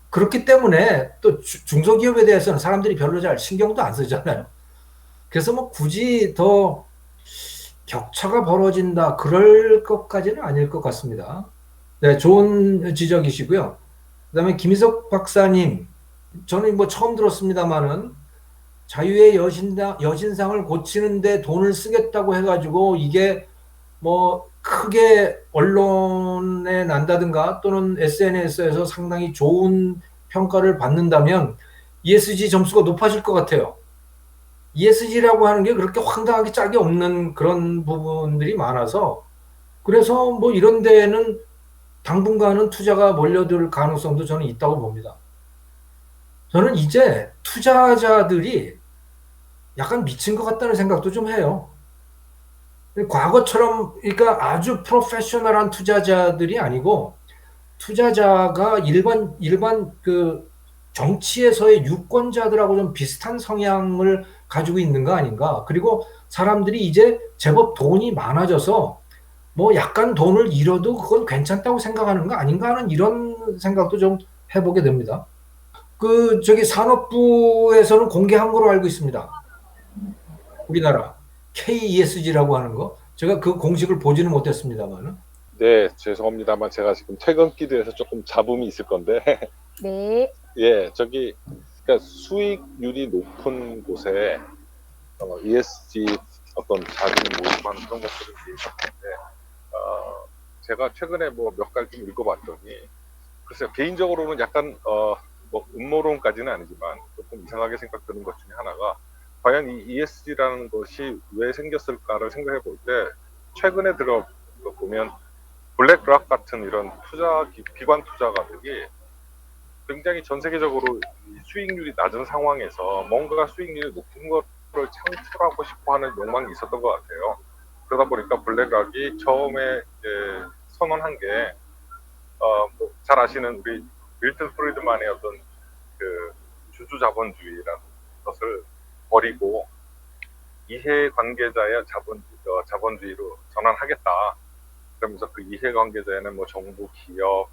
그렇기 때문에 또 중소기업에 대해서는 사람들이 별로 잘 신경도 안 쓰잖아요. 그래서 뭐 굳이 더 격차가 벌어진다 그럴 것까지는 아닐 것 같습니다. 네, 좋은 지적이시고요. 그다음에 김희석 박사님, 저는 뭐 처음 들었습니다만은 자유의 여신상을 고치는데 돈을 쓰겠다고 해가지고 이게 뭐 크게 언론에 난다든가 또는 SNS에서 상당히 좋은 평가를 받는다면 ESG 점수가 높아질 것 같아요. ESG라고 하는 게 그렇게 황당하게 짝이 없는 그런 부분들이 많아서 그래서 뭐 이런 데에는 당분간은 투자가 몰려들 가능성도 저는 있다고 봅니다. 저는 이제 투자자들이 약간 미친 것 같다는 생각도 좀 해요. 과거처럼 그러니까 아주 프로페셔널한 투자자들이 아니고 투자자가 일반 그 정치에서의 유권자들하고 좀 비슷한 성향을 가지고 있는 거 아닌가. 그리고 사람들이 이제 제법 돈이 많아져서 뭐 약간 돈을 잃어도 그건 괜찮다고 생각하는 거 아닌가 하는 이런 생각도 좀 해보게 됩니다. 그 저기 산업부에서는 공개한 거로 알고 있습니다. 우리나라 KESG라고 하는 거. 제가 그 공식을 보지는 못했습니다만은. 네, 죄송합니다만 제가 지금 퇴근길에서 조금 잡음이 있을 건데 네. 예, 저기 그러니까 수익률이 높은 곳에 ESG 어떤 자금이 모집하는 그런 것들을 있었는데 제가 최근에 뭐 몇 가지 좀 읽어봤더니 글쎄요, 개인적으로는 약간 뭐 음모론까지는 아니지만 조금 이상하게 생각드는 것 중에 하나가 과연 이 ESG라는 것이 왜 생겼을까를 생각해 볼 때 최근에 들어 보면 블랙락 같은 이런 기관 투자가들이 굉장히 전 세계적으로 수익률이 낮은 상황에서 뭔가 수익률이 높은 것을 창출하고 싶어 하는 욕망이 있었던 것 같아요. 그러다 보니까 블랙락이 처음에 선언한 게 뭐 잘 아시는 우리 밀턴 프리드만의 어떤 그 주주 자본주의라는 것을 버리고 이해관계자의 자본주의로 전환하겠다. 그러면서 그 이해관계자에는 뭐 정부, 기업,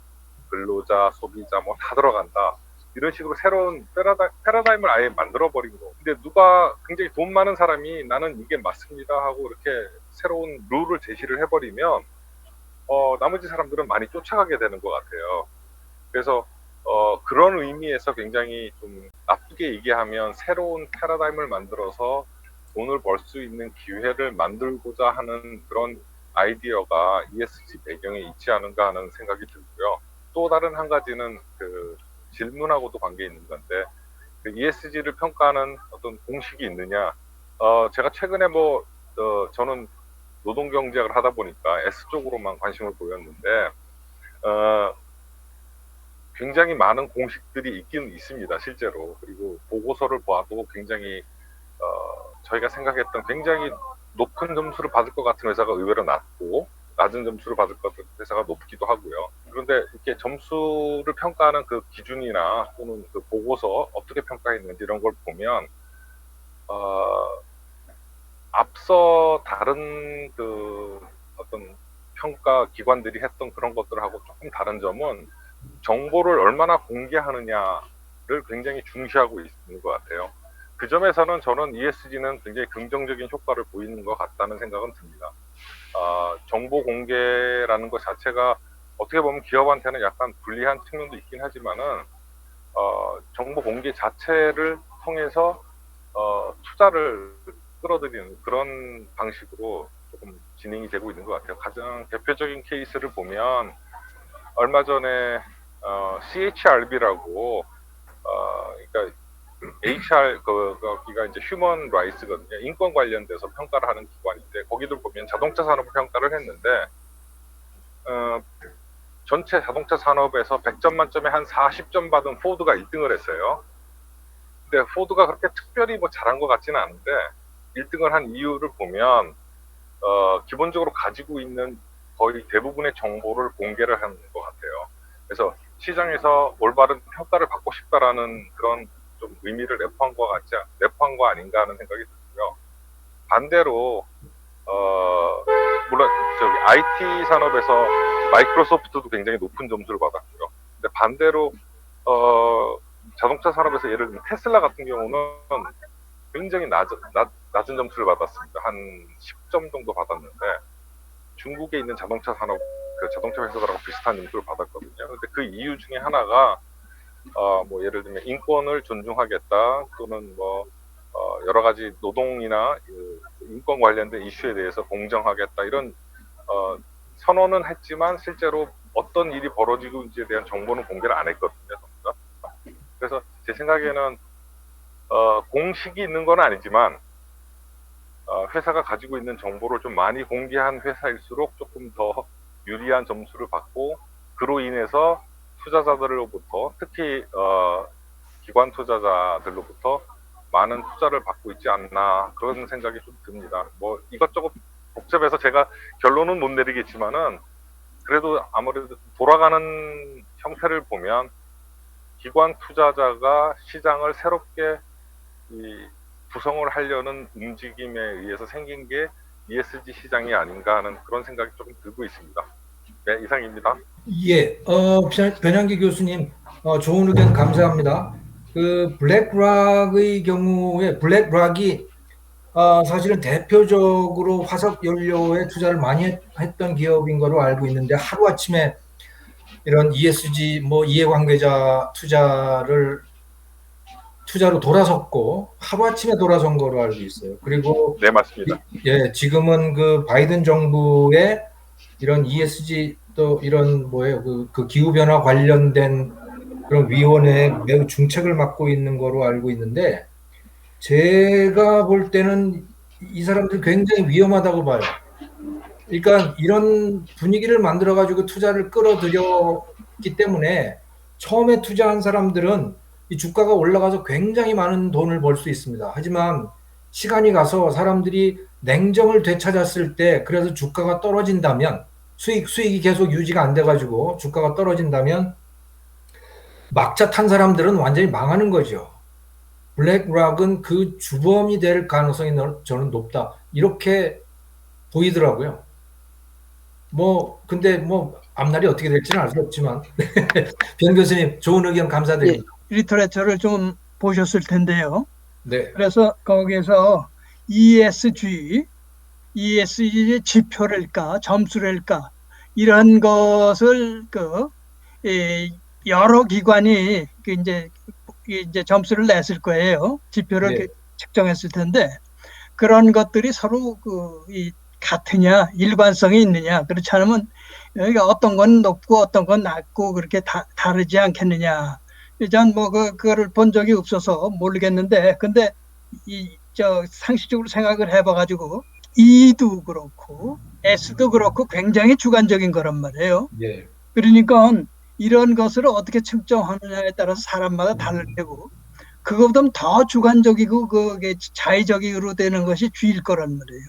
근로자, 소비자 뭐 다 들어간다. 이런 식으로 새로운 패러다임을 아예 만들어버린 거. 근데 누가 굉장히 돈 많은 사람이 나는 이게 맞습니다 하고 이렇게 새로운 룰을 제시를 해버리면 나머지 사람들은 많이 쫓아가게 되는 것 같아요. 그래서 그런 의미에서 굉장히 좀 나쁘게 얘기하면 새로운 패러다임을 만들어서 돈을 벌 수 있는 기회를 만들고자 하는 그런 아이디어가 ESG 배경에 있지 않은가 하는 생각이 들고요. 또 다른 한 가지는 그 질문하고도 관계 있는 건데, 그 ESG를 평가하는 어떤 공식이 있느냐. 제가 최근에 저는 노동경제학을 하다 보니까 S 쪽으로만 관심을 보였는데, 굉장히 많은 공식들이 있긴 있습니다, 실제로. 그리고 보고서를 봐도 굉장히 저희가 생각했던 굉장히 높은 점수를 받을 것 같은 회사가 의외로 낮고, 낮은 점수를 받을 것 같은 회사가 높기도 하고요. 그런데 이렇게 점수를 평가하는 그 기준이나 또는 그 보고서 어떻게 평가했는지 이런 걸 보면 앞서 다른 그 어떤 평가 기관들이 했던 그런 것들하고 조금 다른 점은 정보를 얼마나 공개하느냐를 굉장히 중시하고 있는 것 같아요. 그 점에서는 저는 ESG는 굉장히 긍정적인 효과를 보이는 것 같다는 생각은 듭니다. 정보 공개라는 것 자체가 어떻게 보면 기업한테는 약간 불리한 측면도 있긴 하지만은 정보 공개 자체를 통해서 투자를 끌어들이는 그런 방식으로 조금 진행이 되고 있는 것 같아요. 가장 대표적인 케이스를 보면 얼마 전에 CHRB라고 그러니까 거기가 이제 휴먼 라이츠거든요. 인권 관련돼서 평가를 하는 기관인데 거기도 보면 자동차 산업을 평가를 했는데 전체 자동차 산업에서 100점 만점에 한 40점 받은 포드가 1등을 했어요. 근데 포드가 그렇게 특별히 잘한 것 같지는 않은데 1등을 한 이유를 보면 기본적으로 가지고 있는 거의 대부분의 정보를 공개를 하는 것 같아요. 그래서 시장에서 올바른 평가를 받고 싶다라는 그런 좀 의미를 내포한 거 아닌가 하는 생각이 들고요. 반대로 물론 저기 IT 산업에서 마이크로소프트도 굉장히 높은 점수를 받았고요. 근데 반대로 자동차 산업에서 예를 들면 테슬라 같은 경우는 굉장히 낮은 점수를 받았습니다. 한 10점 정도 받았는데 중국에 있는 자동차 산업 그 자동차 회사들하고 비슷한 점수를 받았거든요. 근데 그 이유 중에 하나가 예를 들면 인권을 존중하겠다 또는 여러 가지 노동이나 인권 관련된 이슈에 대해서 공정하겠다 이런 선언은 했지만 실제로 어떤 일이 벌어지고 있는지에 대한 정보는 공개를 안 했거든요. 그래서 제 생각에는 공식이 있는 건 아니지만 회사가 가지고 있는 정보를 좀 많이 공개한 회사일수록 조금 더 유리한 점수를 받고 그로 인해서 투자자들로부터 특히 기관 투자자들로부터 많은 투자를 받고 있지 않나 그런 생각이 좀 듭니다. 이것저것 복잡해서 제가 결론은 못 내리겠지만은 그래도 아무래도 돌아가는 형태를 보면 기관 투자자가 시장을 새롭게 구성을 하려는 움직임에 의해서 생긴 게 ESG 시장이 아닌가 하는 그런 생각이 조금 들고 있습니다. 네, 이상입니다. 예, 변양기 교수님, 좋은 의견 감사합니다. 그 블랙락의 경우에 블랙락이 사실은 대표적으로 화석 연료에 투자를 많이 했던 기업인 거로 알고 있는데 하루아침에 이런 ESG 이해관계자 투자로 돌아섰고 하루아침에 돌아선 거로 알고 있어요. 그리고 네, 맞습니다. 예, 지금은 그 바이든 정부의 이런 ESG 또 이런 그 기후 변화 관련된 그런 위원회에 매우 중책을 맡고 있는 거로 알고 있는데 제가 볼 때는 이 사람들 굉장히 위험하다고 봐요. 그러니까 이런 분위기를 만들어 가지고 투자를 끌어들였기 때문에 처음에 투자한 사람들은 이 주가가 올라가서 굉장히 많은 돈을 벌 수 있습니다. 하지만 시간이 가서 사람들이 냉정을 되찾았을 때 그래서 주가가 떨어진다면 수익이 계속 유지가 안 돼 가지고 주가가 떨어진다면 막차 탄 사람들은 완전히 망하는 거죠. 블랙락은 그 주범이 될 가능성이 저는 높다. 이렇게 보이더라고요. 근데 앞날이 어떻게 될지는 알 수 없지만 변 교수님 좋은 의견 감사드립니다. 예, 리터레처를 좀 보셨을 텐데요. 네. 그래서 거기에서 ESG 지표랄까 점수랄까 이런 것을 여러 기관이 이제 점수를 냈을 거예요. 지표를 네. 측정했을 텐데 그런 것들이 서로 같으냐, 일관성이 있느냐. 그렇지 않으면 여기가 어떤 건 높고 어떤 건 낮고 그렇게 다르지 않겠느냐. 전 뭐 그거를 본 적이 없어서 모르겠는데, 근데 상식적으로 생각을 해봐가지고 E도 그렇고 S도 그렇고 굉장히 주관적인 거란 말이에요. 예. 그러니까 이런 것을 어떻게 측정하느냐에 따라서 사람마다 다를 테고, 그거보다 더 주관적이고 그게 자의적으로 되는 것이 G일 거란 말이에요.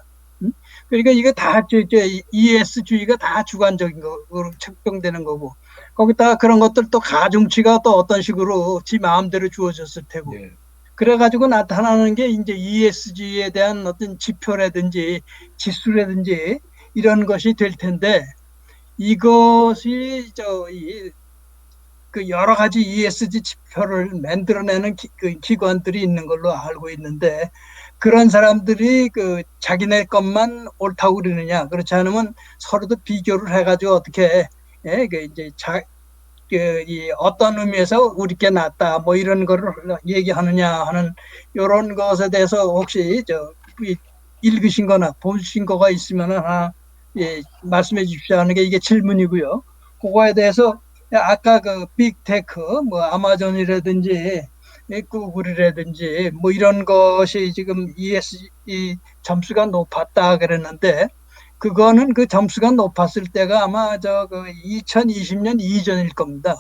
그러니까 이거 다 ESG가 다 주관적인 거로 측정되는 거고, 거기다가 그런 것들 또 가중치가 또 어떤 식으로 지 마음대로 주어졌을 테고, 예. 그래가지고 나타나는 게 이제 ESG에 대한 어떤 지표라든지 지수라든지 이런 것이 될 텐데, 이것이 그 여러 가지 ESG 지표를 만들어내는 기관들이 있는 걸로 알고 있는데, 그런 사람들이 그 자기네 것만 옳다고 그러느냐, 그렇지 않으면 서로도 비교를 해가지고 어떻게 이제 어떤 의미에서 우리께 낫다 뭐 이런 거를 얘기하느냐 하는 이런 것에 대해서 혹시 읽으신 거나 보신 거가 있으면 하나 말씀해 주십시오 하는 게 이게 질문이고요. 그거에 대해서 아까 그 빅테크 뭐 아마존이라든지 구글이라든지 뭐 이런 것이 지금 ESG 점수가 높았다 그랬는데, 그거는 그 점수가 높았을 때가 아마 2020년 이전일 겁니다.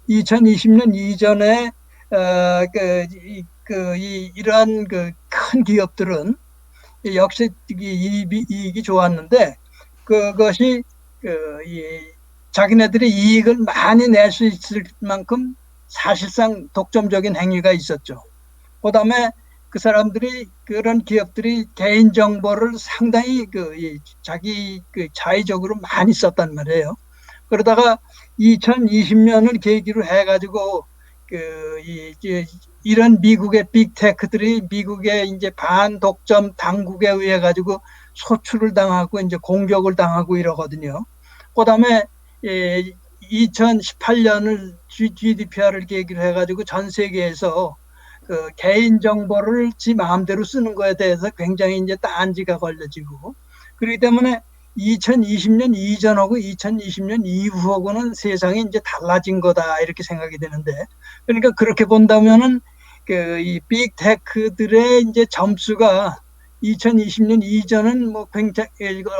2020년 이전에 이러한 큰 기업들은 역시 이익이 좋았는데, 그것이 자기네들이 이익을 많이 낼 수 있을 만큼 사실상 독점적인 행위가 있었죠. 그 다음에 그 사람들이, 그런 기업들이 개인정보를 상당히 자기 자의적으로 많이 썼단 말이에요. 그러다가 2020년을 계기로 해가지고 이런 미국의 빅테크들이 미국의 이제 반독점 당국에 의해 가지고 소출을 당하고 이제 공격을 당하고 이러거든요. 그 다음에 2018년을 GDPR을 계기로 해가지고 전 세계에서 그 개인 정보를 지 마음대로 쓰는 거에 대해서 굉장히 이제 딴지가 걸려지고, 그렇기 때문에 2020년 이전하고 2020년 이후하고는 세상이 이제 달라진 거다 이렇게 생각이 되는데, 그러니까 그렇게 본다면은 이 빅테크들의 이제 점수가 2020년 이전은 뭐 굉장히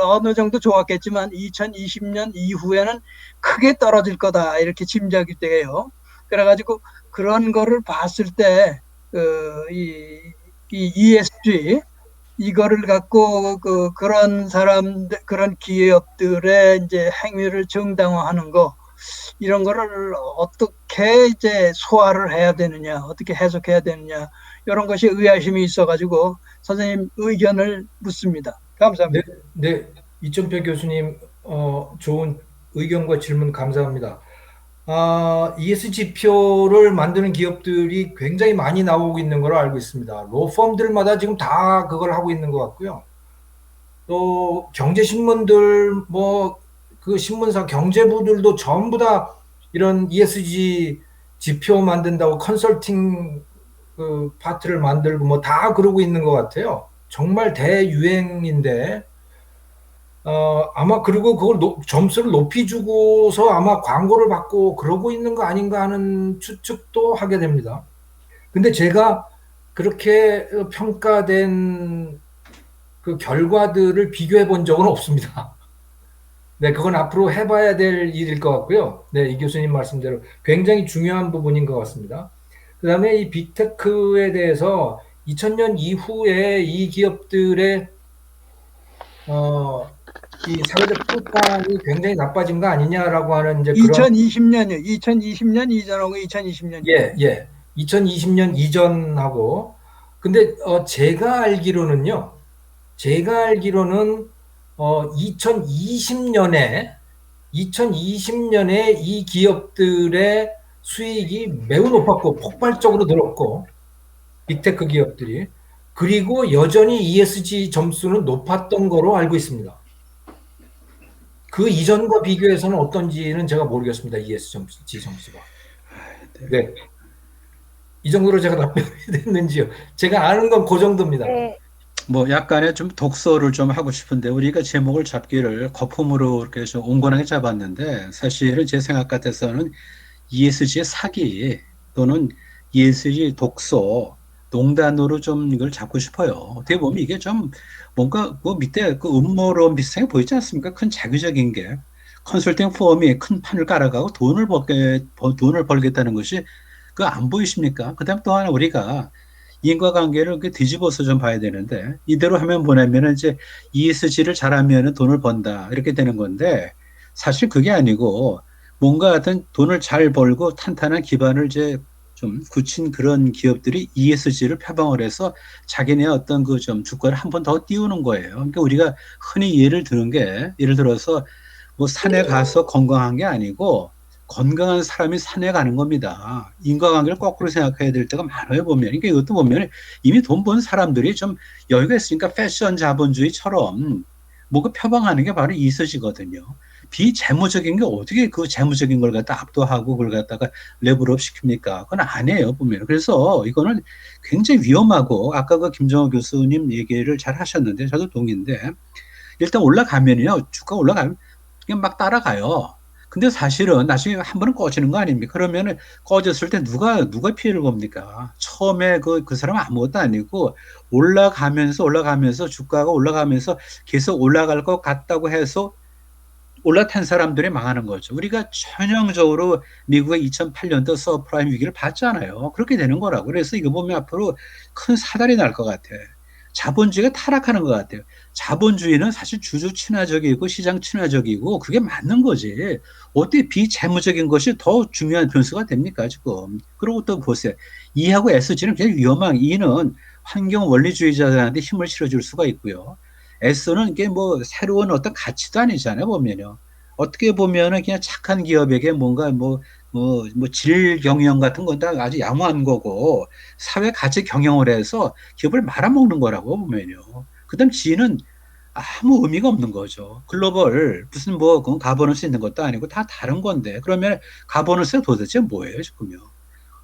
어느 정도 좋았겠지만 2020년 이후에는 크게 떨어질 거다 이렇게 짐작이 돼요. 그래가지고 그런 거를 봤을 때 이 ESG 이거를 갖고 그런 사람들, 그런 기업들의 이제 행위를 정당화하는 거, 이런 거를 어떻게 이제 소화를 해야 되느냐, 어떻게 해석해야 되느냐, 이런 것이 의아심이 있어가지고 선생님 의견을 묻습니다. 감사합니다. 네, 이점표 교수님, 좋은 의견과 질문 감사합니다. ESG표를 만드는 기업들이 굉장히 많이 나오고 있는 걸로 알고 있습니다. 로펌들마다 지금 다 그걸 하고 있는 것 같고요. 또 경제신문들, 뭐 그 신문사 경제부들도 전부 다 이런 ESG 지표 만든다고 컨설팅 그 파트를 만들고 뭐 다 그러고 있는 것 같아요. 정말 대유행인데, 아마 그리고 그걸 점수를 높이 주고서 아마 광고를 받고 그러고 있는 거 아닌가 하는 추측도 하게 됩니다. 근데 제가 그렇게 평가된 그 결과들을 비교해 본 적은 없습니다. 네, 그건 앞으로 해봐야 될 일일 것 같고요. 네, 이 교수님 말씀대로 굉장히 중요한 부분인 것 같습니다. 그 다음에 이 빅테크에 대해서 2000년 이후에 이 기업들의 이 사회적 평가이 굉장히 나빠진 거 아니냐라고 하는 이제 그런 2020년이요. 2020년 이전하고 2020년. 예. 2020년 이전하고. 근데 제가 알기로는 2020년에 이 기업들의 수익이 매우 높았고 폭발적으로 늘었고, 빅테크 기업들이, 그리고 여전히 ESG 점수는 높았던 거로 알고 있습니다. 그 이전과 비교해서는 어떤지는 제가 모르겠습니다. ESG 점수가. 네. 이 정도로 제가 답변이 됐는지요. 제가 아는 건 그 정도입니다. 네. 뭐 약간의 좀 독서를 좀 하고 싶은데 우리가 제목을 잡기를 거품으로 이렇게 좀 온건하게 잡았는데 사실은 제 생각 같아서는 ESG의 사기 또는 ESG 독서 농단으로 좀 이걸 잡고 싶어요. 어떻게 보면 이게 좀 뭔가 그 밑에 그 음모론 비슷하게 보이지 않습니까? 큰 자기적인 게 컨설팅 펌이 큰 판을 깔아가고 돈을 벌겠다는 것이 그 안 보이십니까? 그다음 또 하나 우리가 인과관계를 그 뒤집어서 좀 봐야 되는데 이대로 하면 뭐냐면은 이제 ESG를 잘하면은 돈을 번다 이렇게 되는 건데 사실 그게 아니고 뭔가 하여튼 돈을 잘 벌고 탄탄한 기반을 이제 좀 굳힌 그런 기업들이 ESG를 표방을 해서 자기네 어떤 그 좀 주가를 한 번 더 띄우는 거예요. 그러니까 우리가 흔히 예를 드는 게 예를 들어서 뭐 산에 가서 건강한 게 아니고 건강한 사람이 산에 가는 겁니다. 인과관계를 거꾸로 생각해야 될 때가 많아요, 보면. 그러니까 이것도 보면 이미 돈 번 사람들이 좀 여유가 있으니까 패션 자본주의처럼 뭔가 표방하는 게 바로 이서지거든요. 비재무적인 게 어떻게 그 재무적인 걸 갖다 압도하고 그걸 갖다가 레벨업 시킵니까? 그건 아니에요, 보면. 그래서 이거는 굉장히 위험하고 아까 그 김정호 교수님 얘기를 잘 하셨는데 저도 동의인데 일단 올라가면요. 주가 올라가면 그냥 막 따라가요. 근데 사실은 나중에 한 번은 꺼지는 거 아닙니까? 그러면은 꺼졌을 때 누가 피해를 봅니까? 처음에 그 사람은 아무것도 아니고 올라가면서 주가가 올라가면서 계속 올라갈 것 같다고 해서 올라탄 사람들이 망하는 거죠. 우리가 전형적으로 미국의 2008년도 서프라임 위기를 봤잖아요. 그렇게 되는 거라고. 그래서 이거 보면 앞으로 큰 사달이 날 것 같아. 자본주의가 타락하는 것 같아요. 자본주의는 사실 주주 친화적이고 시장 친화적이고 그게 맞는 거지. 어떻게 비재무적인 것이 더 중요한 변수가 됩니까, 지금. 그리고 또 보세요. E하고 SG는 굉장히 위험한, E는 환경 원리주의자들한테 힘을 실어줄 수가 있고요. S는 이게 뭐 새로운 어떤 가치도 아니잖아요, 보면요. 어떻게 보면은 그냥 착한 기업에게 뭔가 질 경영 같은 건 다 아주 양호한 거고, 사회 가치 경영을 해서 기업을 말아먹는 거라고 보면요. 그 다음 G는 아무 의미가 없는 거죠. 글로벌, 무슨 그건 가버넌스 있는 것도 아니고 다 다른 건데, 그러면 가버넌스가 도대체 뭐예요, 지금요?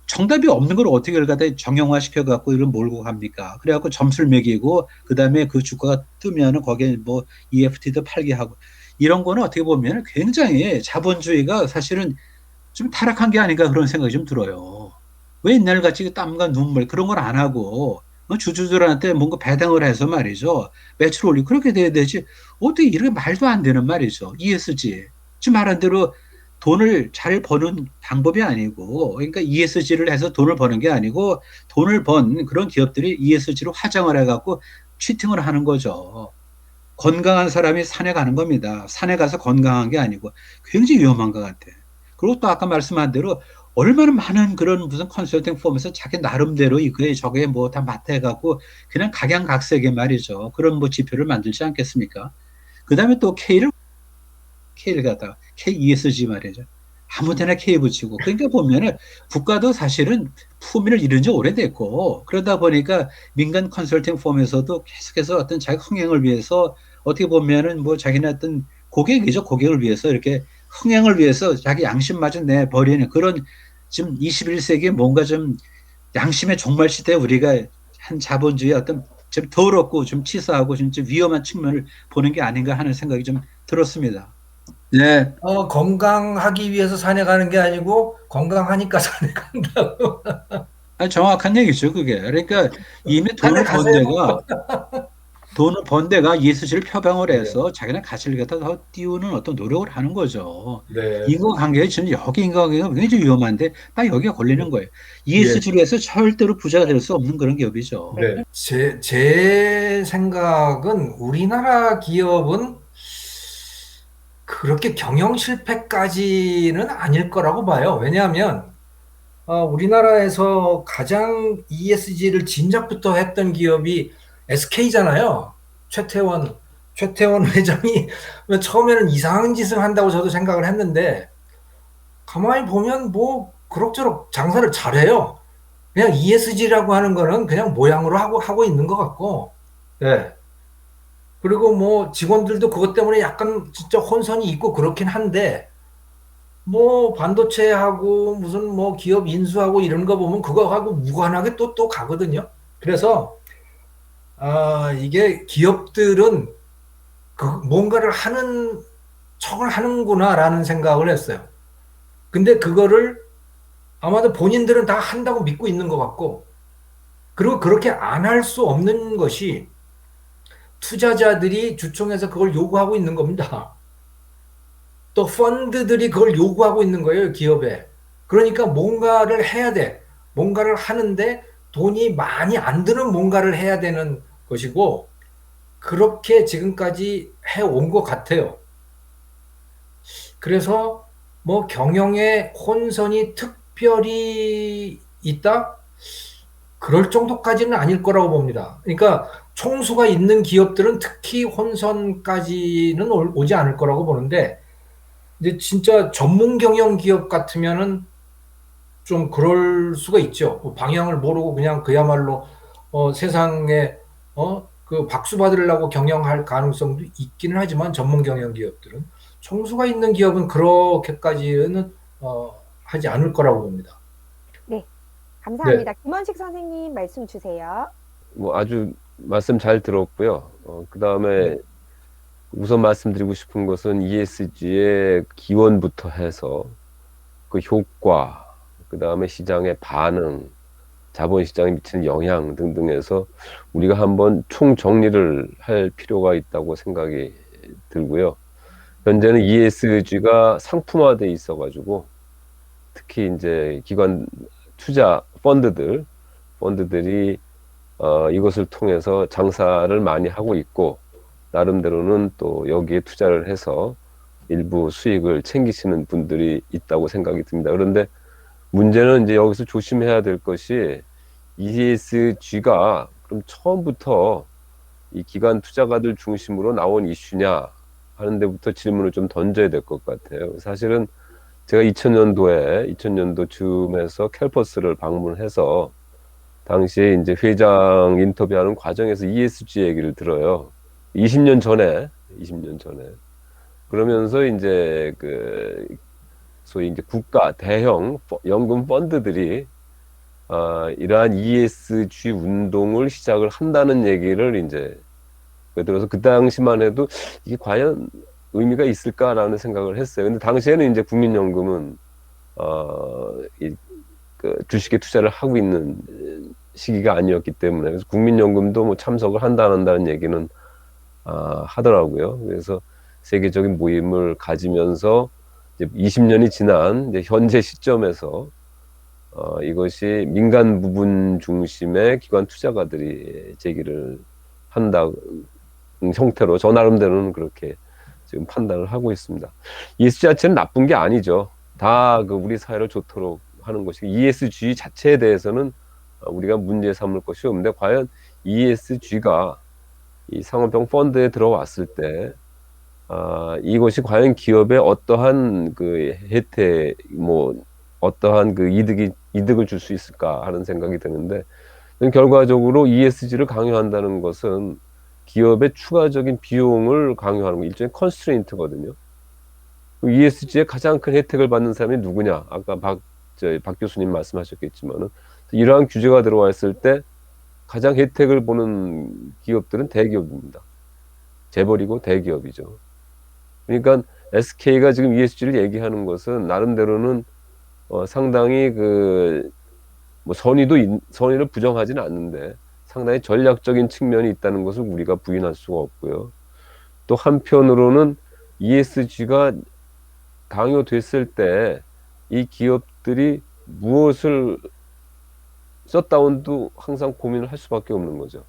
정답이 없는 걸 어떻게 갖다 정형화 시켜갖고 이걸 몰고 갑니까? 그래갖고 점수를 매기고, 그 다음에 그 주가가 뜨면은 거기에 뭐 EFT도 팔게 하고, 이런 거는 어떻게 보면 굉장히 자본주의가 사실은 좀 타락한 게 아닌가 그런 생각이 좀 들어요. 왜 옛날같이 땀과 눈물 그런 걸 안 하고 주주들한테 뭔가 배당을 해서 말이죠. 매출 올리고 그렇게 돼야 되지. 어떻게 이렇게 말도 안 되는 말이죠. ESG. 지금 말한 대로 돈을 잘 버는 방법이 아니고 그러니까 ESG를 해서 돈을 버는 게 아니고 돈을 번 그런 기업들이 ESG로 화장을 해갖고 치팅을 하는 거죠. 건강한 사람이 산에 가는 겁니다. 산에 가서 건강한 게 아니고 굉장히 위험한 것 같아. 그리고 또 아까 말씀한 대로 얼마나 많은 그런 무슨 컨설팅 펌에서 자기 나름대로 이거에 저게 뭐 다 맡아갖고 그냥 각양각색의 말이죠. 그런 뭐 지표를 만들지 않겠습니까? 그 다음에 또 K를 갖다가 KESG 말이죠. 아무데나 K 붙이고. 그러니까 보면은 국가도 사실은 품위를 잃은 지 오래됐고 그러다 보니까 민간 컨설팅 펌에서도 계속해서 어떤 자기 흥행을 위해서 어떻게 보면은 뭐 자기네 어떤 고객이죠. 고객을 위해서 이렇게 흥행을 위해서 자기 양심마저 내버리는 그런 지금 21세기에 뭔가 좀 양심의 종말 시대에 우리가 한 자본주의 어떤 좀 더럽고 좀 치사하고 좀 위험한 측면을 보는 게 아닌가 하는 생각이 좀 들었습니다. 네. 건강하기 위해서 산에 가는 게 아니고 건강하니까 산에 간다고. 아니, 정확한 얘기죠, 그게. 그러니까 이미 산에 가세요. 돈을 번 데가 ESG를 표방을 해서 자기네 가치를 갖다 더 띄우는 어떤 노력을 하는 거죠. 네. 인과관계가 저는 여기 인과관계가 굉장히 위험한데 딱 여기가 걸리는 거예요. ESG로 해서 절대로 부자가 될 수 없는 그런 기업이죠. 네. 제 생각은 우리나라 기업은 그렇게 경영 실패까지는 아닐 거라고 봐요. 왜냐하면 우리나라에서 가장 ESG를 진작부터 했던 기업이 SK잖아요. 최태원 회장이 처음에는 이상한 짓을 한다고 저도 생각을 했는데 가만히 보면 뭐 그럭저럭 장사를 잘해요. 그냥 ESG라고 하는 거는 그냥 모양으로 하고 있는 것 같고, 네. 그리고 뭐 직원들도 그것 때문에 약간 진짜 혼선이 있고 그렇긴 한데, 뭐 반도체하고 무슨 뭐 기업 인수하고 이런 거 보면 그거하고 무관하게 또 가거든요. 그래서 이게 기업들은 뭔가를 하는 척을 하는구나라는 생각을 했어요. 근데 그거를 아마도 본인들은 다 한다고 믿고 있는 것 같고, 그리고 그렇게 안 할 수 없는 것이 투자자들이 주총에서 그걸 요구하고 있는 겁니다. 또 펀드들이 그걸 요구하고 있는 거예요, 기업에. 그러니까 뭔가를 해야 돼. 뭔가를 하는데 돈이 많이 안 드는 뭔가를 해야 되는 것이고, 그렇게 지금까지 해온 것 같아요. 그래서 뭐 경영에 혼선이 특별히 있다? 그럴 정도까지는 아닐 거라고 봅니다. 그러니까 총수가 있는 기업들은 특히 혼선까지는 오지 않을 거라고 보는데, 이제 진짜 전문 경영 기업 같으면은 좀 그럴 수가 있죠. 뭐 방향을 모르고 그냥 그야말로 세상에 그 박수 받으려고 경영할 가능성도 있기는 하지만, 전문 경영 기업들은 총수가 있는 기업은 그렇게까지는 하지 않을 거라고 봅니다. 네, 감사합니다. 김원식 선생님 말씀 주세요. 뭐 아주 말씀 잘 들었고요. 그다음에 우선 말씀드리고 싶은 것은 ESG의 기원부터 해서 그 효과, 그다음에 시장의 반응, 자본시장에 미치는 영향 등등에서 우리가 한번 총정리를 할 필요가 있다고 생각이 들고요. 현재는 ESG가 상품화돼 있어가지고 특히 이제 기관 투자 펀드들이 이것을 통해서 장사를 많이 하고 있고, 나름대로는 또 여기에 투자를 해서 일부 수익을 챙기시는 분들이 있다고 생각이 듭니다. 그런데 문제는 이제 여기서 조심해야 될 것이, ESG가 그럼 처음부터 이 기관 투자가들 중심으로 나온 이슈냐 하는 데부터 질문을 좀 던져야 될 것 같아요. 사실은 제가 2000년도 즈음에서 캘퍼스를 방문해서 당시에 이제 회장 인터뷰하는 과정에서 ESG 얘기를 들어요. 20년 전에. 그러면서 이제 소위 이제 국가 대형 연금 펀드들이 이러한 ESG 운동을 시작을 한다는 얘기를 이제 들어서, 그 당시만 해도 이게 과연 의미가 있을까라는 생각을 했어요. 근데 당시에는 이제 국민연금은 주식에 투자를 하고 있는 시기가 아니었기 때문에, 그래서 국민연금도 뭐 참석을 한다 안 한다는 얘기는 하더라고요. 그래서 세계적인 모임을 가지면서 이제 20년이 지난 이제 현재 시점에서 이것이 민간 부분 중심의 기관 투자가들이 제기를 한다 형태로 저 나름대로는 그렇게 지금 판단을 하고 있습니다. ESG 자체는 나쁜 게 아니죠. 다 우리 사회를 좋도록 하는 것이고, ESG 자체에 대해서는 우리가 문제 삼을 것이 없는데, 과연 ESG가 이 상업형 펀드에 들어왔을 때 이것이 과연 기업에 어떠한 혜택, 어떠한 이득을 줄 수 있을까 하는 생각이 드는데, 결과적으로 ESG를 강요한다는 것은 기업의 추가적인 비용을 강요하는 거, 일종의 컨스트레인트거든요. ESG에 가장 큰 혜택을 받는 사람이 누구냐? 아까 박 교수님 말씀하셨겠지만은, 이러한 규제가 들어와 있을 때 가장 혜택을 보는 기업들은 대기업입니다. 재벌이고 대기업이죠. 그러니까 SK가 지금 ESG를 얘기하는 것은 나름대로는 상당히 선의를 부정하지는 않는데 상당히 전략적인 측면이 있다는 것을 우리가 부인할 수가 없고요. 또 한편으로는 ESG가 강요됐을 때 이 기업들이 무엇을 셧다운도 항상 고민을 할 수밖에 없는 거죠.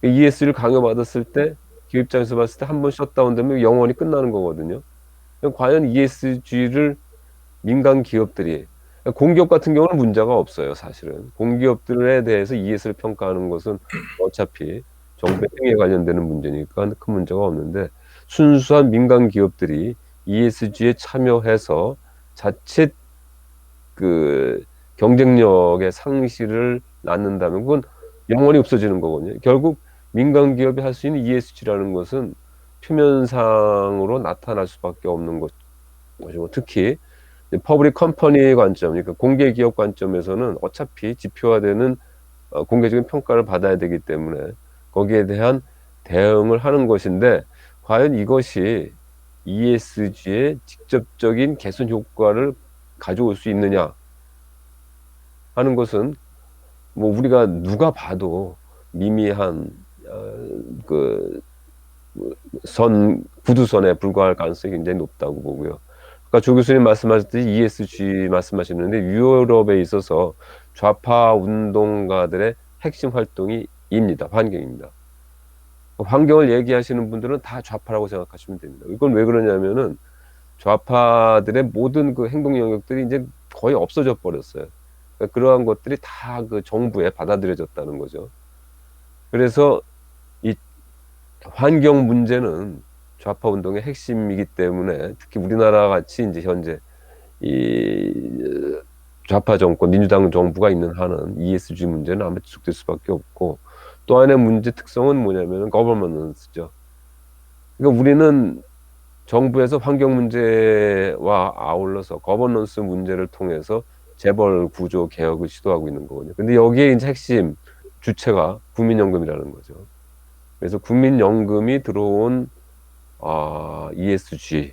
ESG를 강요받았을 때 기업 입장에서 봤을 때 한 번 셧다운 되면 영원히 끝나는 거거든요. 과연 ESG를 민간 기업들이, 공기업 같은 경우는 문제가 없어요. 사실은 공기업들에 대해서 ESG를 평가하는 것은 어차피 정부의 행위에 관련되는 문제니까 큰 문제가 없는데, 순수한 민간 기업들이 ESG에 참여해서 자칫 경쟁력의 상실을 낳는다면 그건 영원히 없어지는 거거든요. 결국 민간 기업이 할 수 있는 ESG라는 것은 표면상으로 나타날 수밖에 없는 것이고, 특히 퍼블릭 컴퍼니의 관점, 그러니까 공개 기업 관점에서는 어차피 지표화되는 공개적인 평가를 받아야 되기 때문에 거기에 대한 대응을 하는 것인데, 과연 이것이 ESG의 직접적인 개선 효과를 가져올 수 있느냐 하는 것은 뭐 우리가 누가 봐도 미미한 구두선에 불과할 가능성이 굉장히 높다고 보고요. 아까 조 교수님 말씀하셨듯이 ESG 말씀하셨는데, 유럽에 있어서 좌파 운동가들의 핵심 활동이 환경입니다. 환경을 얘기하시는 분들은 다 좌파라고 생각하시면 됩니다. 이건 왜 그러냐면은 좌파들의 모든 그 행동 영역들이 이제 거의 없어져 버렸어요. 그러니까 그러한 것들이 다 그 정부에 받아들여졌다는 거죠. 그래서 이 환경 문제는 좌파 운동의 핵심이기 때문에, 특히 우리나라 같이 이제 현재 이 좌파 정권, 민주당 정부가 있는 한은 ESG 문제는 아마 지속될 수밖에 없고, 또 하나의 문제 특성은 뭐냐면은 거버넌스죠. 그러니까 우리는 정부에서 환경 문제와 아울러서 거버넌스 문제를 통해서 재벌 구조 개혁을 시도하고 있는 거거든요. 근데 여기에 이제 핵심 주체가 국민연금이라는 거죠. 그래서 국민연금이 들어온 ESG는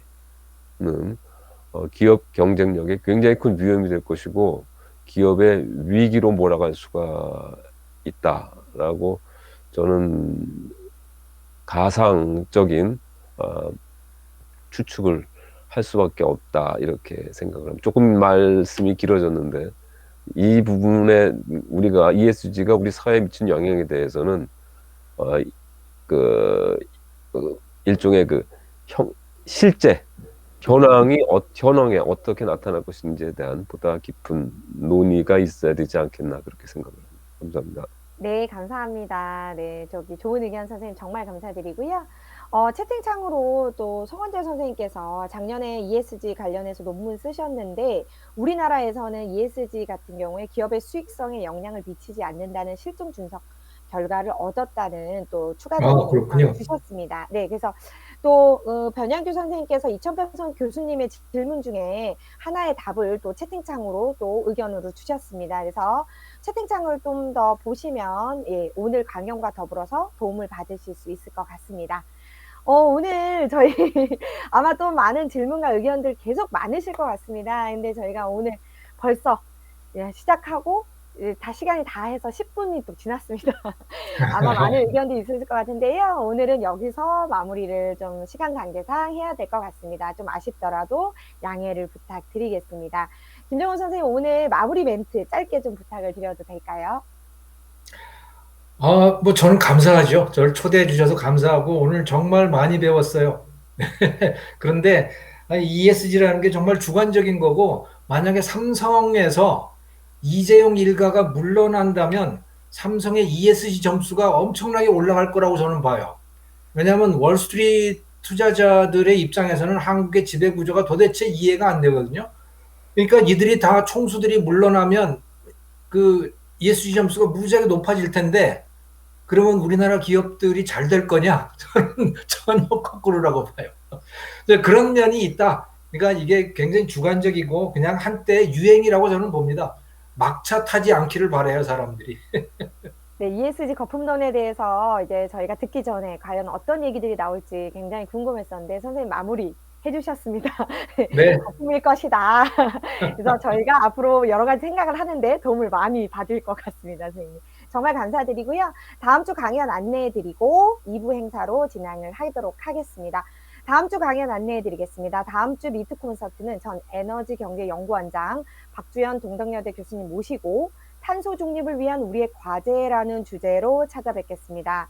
기업 경쟁력에 굉장히 큰 위험이 될 것이고, 기업의 위기로 몰아갈 수가 있다라고 저는 가상적인 추측을 할 수밖에 없다, 이렇게 생각을 합니다. 조금 말씀이 길어졌는데, 이 부분에 우리가 ESG가 우리 사회에 미친 영향에 대해서는 일종의 실제 현황에 어떻게 나타날 것인지에 대한 보다 깊은 논의가 있어야 되지 않겠나, 그렇게 생각을 합니다. 감사합니다. 네, 감사합니다. 네, 좋은 의견 선생님 정말 감사드리고요. 채팅창으로 또 송원재 선생님께서 작년에 ESG 관련해서 논문 쓰셨는데, 우리나라에서는 ESG 같은 경우에 기업의 수익성에 영향을 미치지 않는다는 실증 분석 결과를 얻었다는 또 추가적인 그렇군요. 주셨습니다. 네, 그래서 또 변양규 선생님께서 이천평선 교수님의 질문 중에 하나의 답을 또 채팅창으로 또 의견으로 주셨습니다. 그래서 채팅창을 좀 더 보시면 오늘 강연과 더불어서 도움을 받으실 수 있을 것 같습니다. 오늘 저희 아마 또 많은 질문과 의견들 계속 많으실 것 같습니다. 근데 저희가 오늘 벌써 시작하고 다 시간이 다 해서 10분이 또 지났습니다. 아마 많은 의견도 있으실 것 같은데요. 오늘은 여기서 마무리를 좀 시간 관계상 해야 될 것 같습니다. 좀 아쉽더라도 양해를 부탁드리겠습니다. 김정훈 선생님, 오늘 마무리 멘트 짧게 좀 부탁을 드려도 될까요? 뭐 저는 감사하죠. 저를 초대해 주셔서 감사하고 오늘 정말 많이 배웠어요. 그런데 ESG라는 게 정말 주관적인 거고, 만약에 삼성에서 이재용 일가가 물러난다면 삼성의 ESG 점수가 엄청나게 올라갈 거라고 저는 봐요. 왜냐하면 월스트리트 투자자들의 입장에서는 한국의 지배 구조가 도대체 이해가 안 되거든요. 그러니까 이들이 다 총수들이 물러나면 그 ESG 점수가 무지하게 높아질 텐데, 그러면 우리나라 기업들이 잘 될 거냐? 저는 전혀 거꾸로라고 봐요. 그런 면이 있다. 그러니까 이게 굉장히 주관적이고 그냥 한때 유행이라고 저는 봅니다. 막차 타지 않기를 바라요, 사람들이. 네, ESG 거품론에 대해서 이제 저희가 듣기 전에 과연 어떤 얘기들이 나올지 굉장히 궁금했었는데, 선생님 마무리 해주셨습니다. 네. 거품일 것이다. 그래서 저희가 앞으로 여러 가지 생각을 하는데 도움을 많이 받을 것 같습니다, 선생님. 정말 감사드리고요. 다음 주 강연 안내해드리고 2부 행사로 진행을 하도록 하겠습니다. 다음 주 강연 안내해드리겠습니다. 다음 주 미트 콘서트는 전 에너지경제연구원장 박주연 동덕여대 교수님 모시고 탄소 중립을 위한 우리의 과제라는 주제로 찾아뵙겠습니다.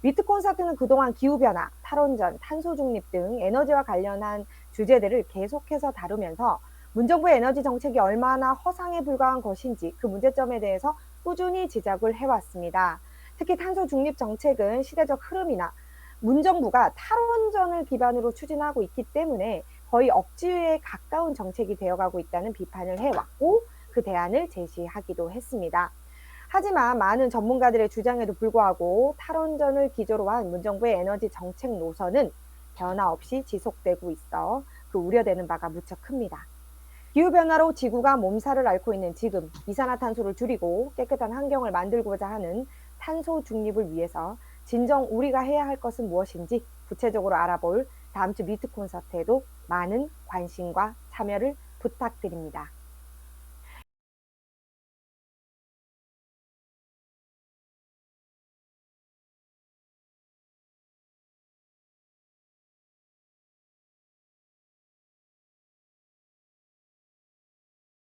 미트 콘서트는 그동안 기후변화, 탈원전, 탄소 중립 등 에너지와 관련한 주제들을 계속해서 다루면서 문정부의 에너지 정책이 얼마나 허상에 불과한 것인지 그 문제점에 대해서 꾸준히 지적을 해왔습니다. 특히 탄소 중립 정책은 시대적 흐름이나 문정부가 탈원전을 기반으로 추진하고 있기 때문에 거의 억지에 가까운 정책이 되어가고 있다는 비판을 해왔고, 그 대안을 제시하기도 했습니다. 하지만 많은 전문가들의 주장에도 불구하고 탈원전을 기조로 한 문정부의 에너지 정책 노선은 변화 없이 지속되고 있어 그 우려되는 바가 무척 큽니다. 기후변화로 지구가 몸살을 앓고 있는 지금 이산화탄소를 줄이고 깨끗한 환경을 만들고자 하는 탄소 중립을 위해서 진정 우리가 해야 할 것은 무엇인지 구체적으로 알아볼 다음 주 미트 콘서트에도 많은 관심과 참여를 부탁드립니다.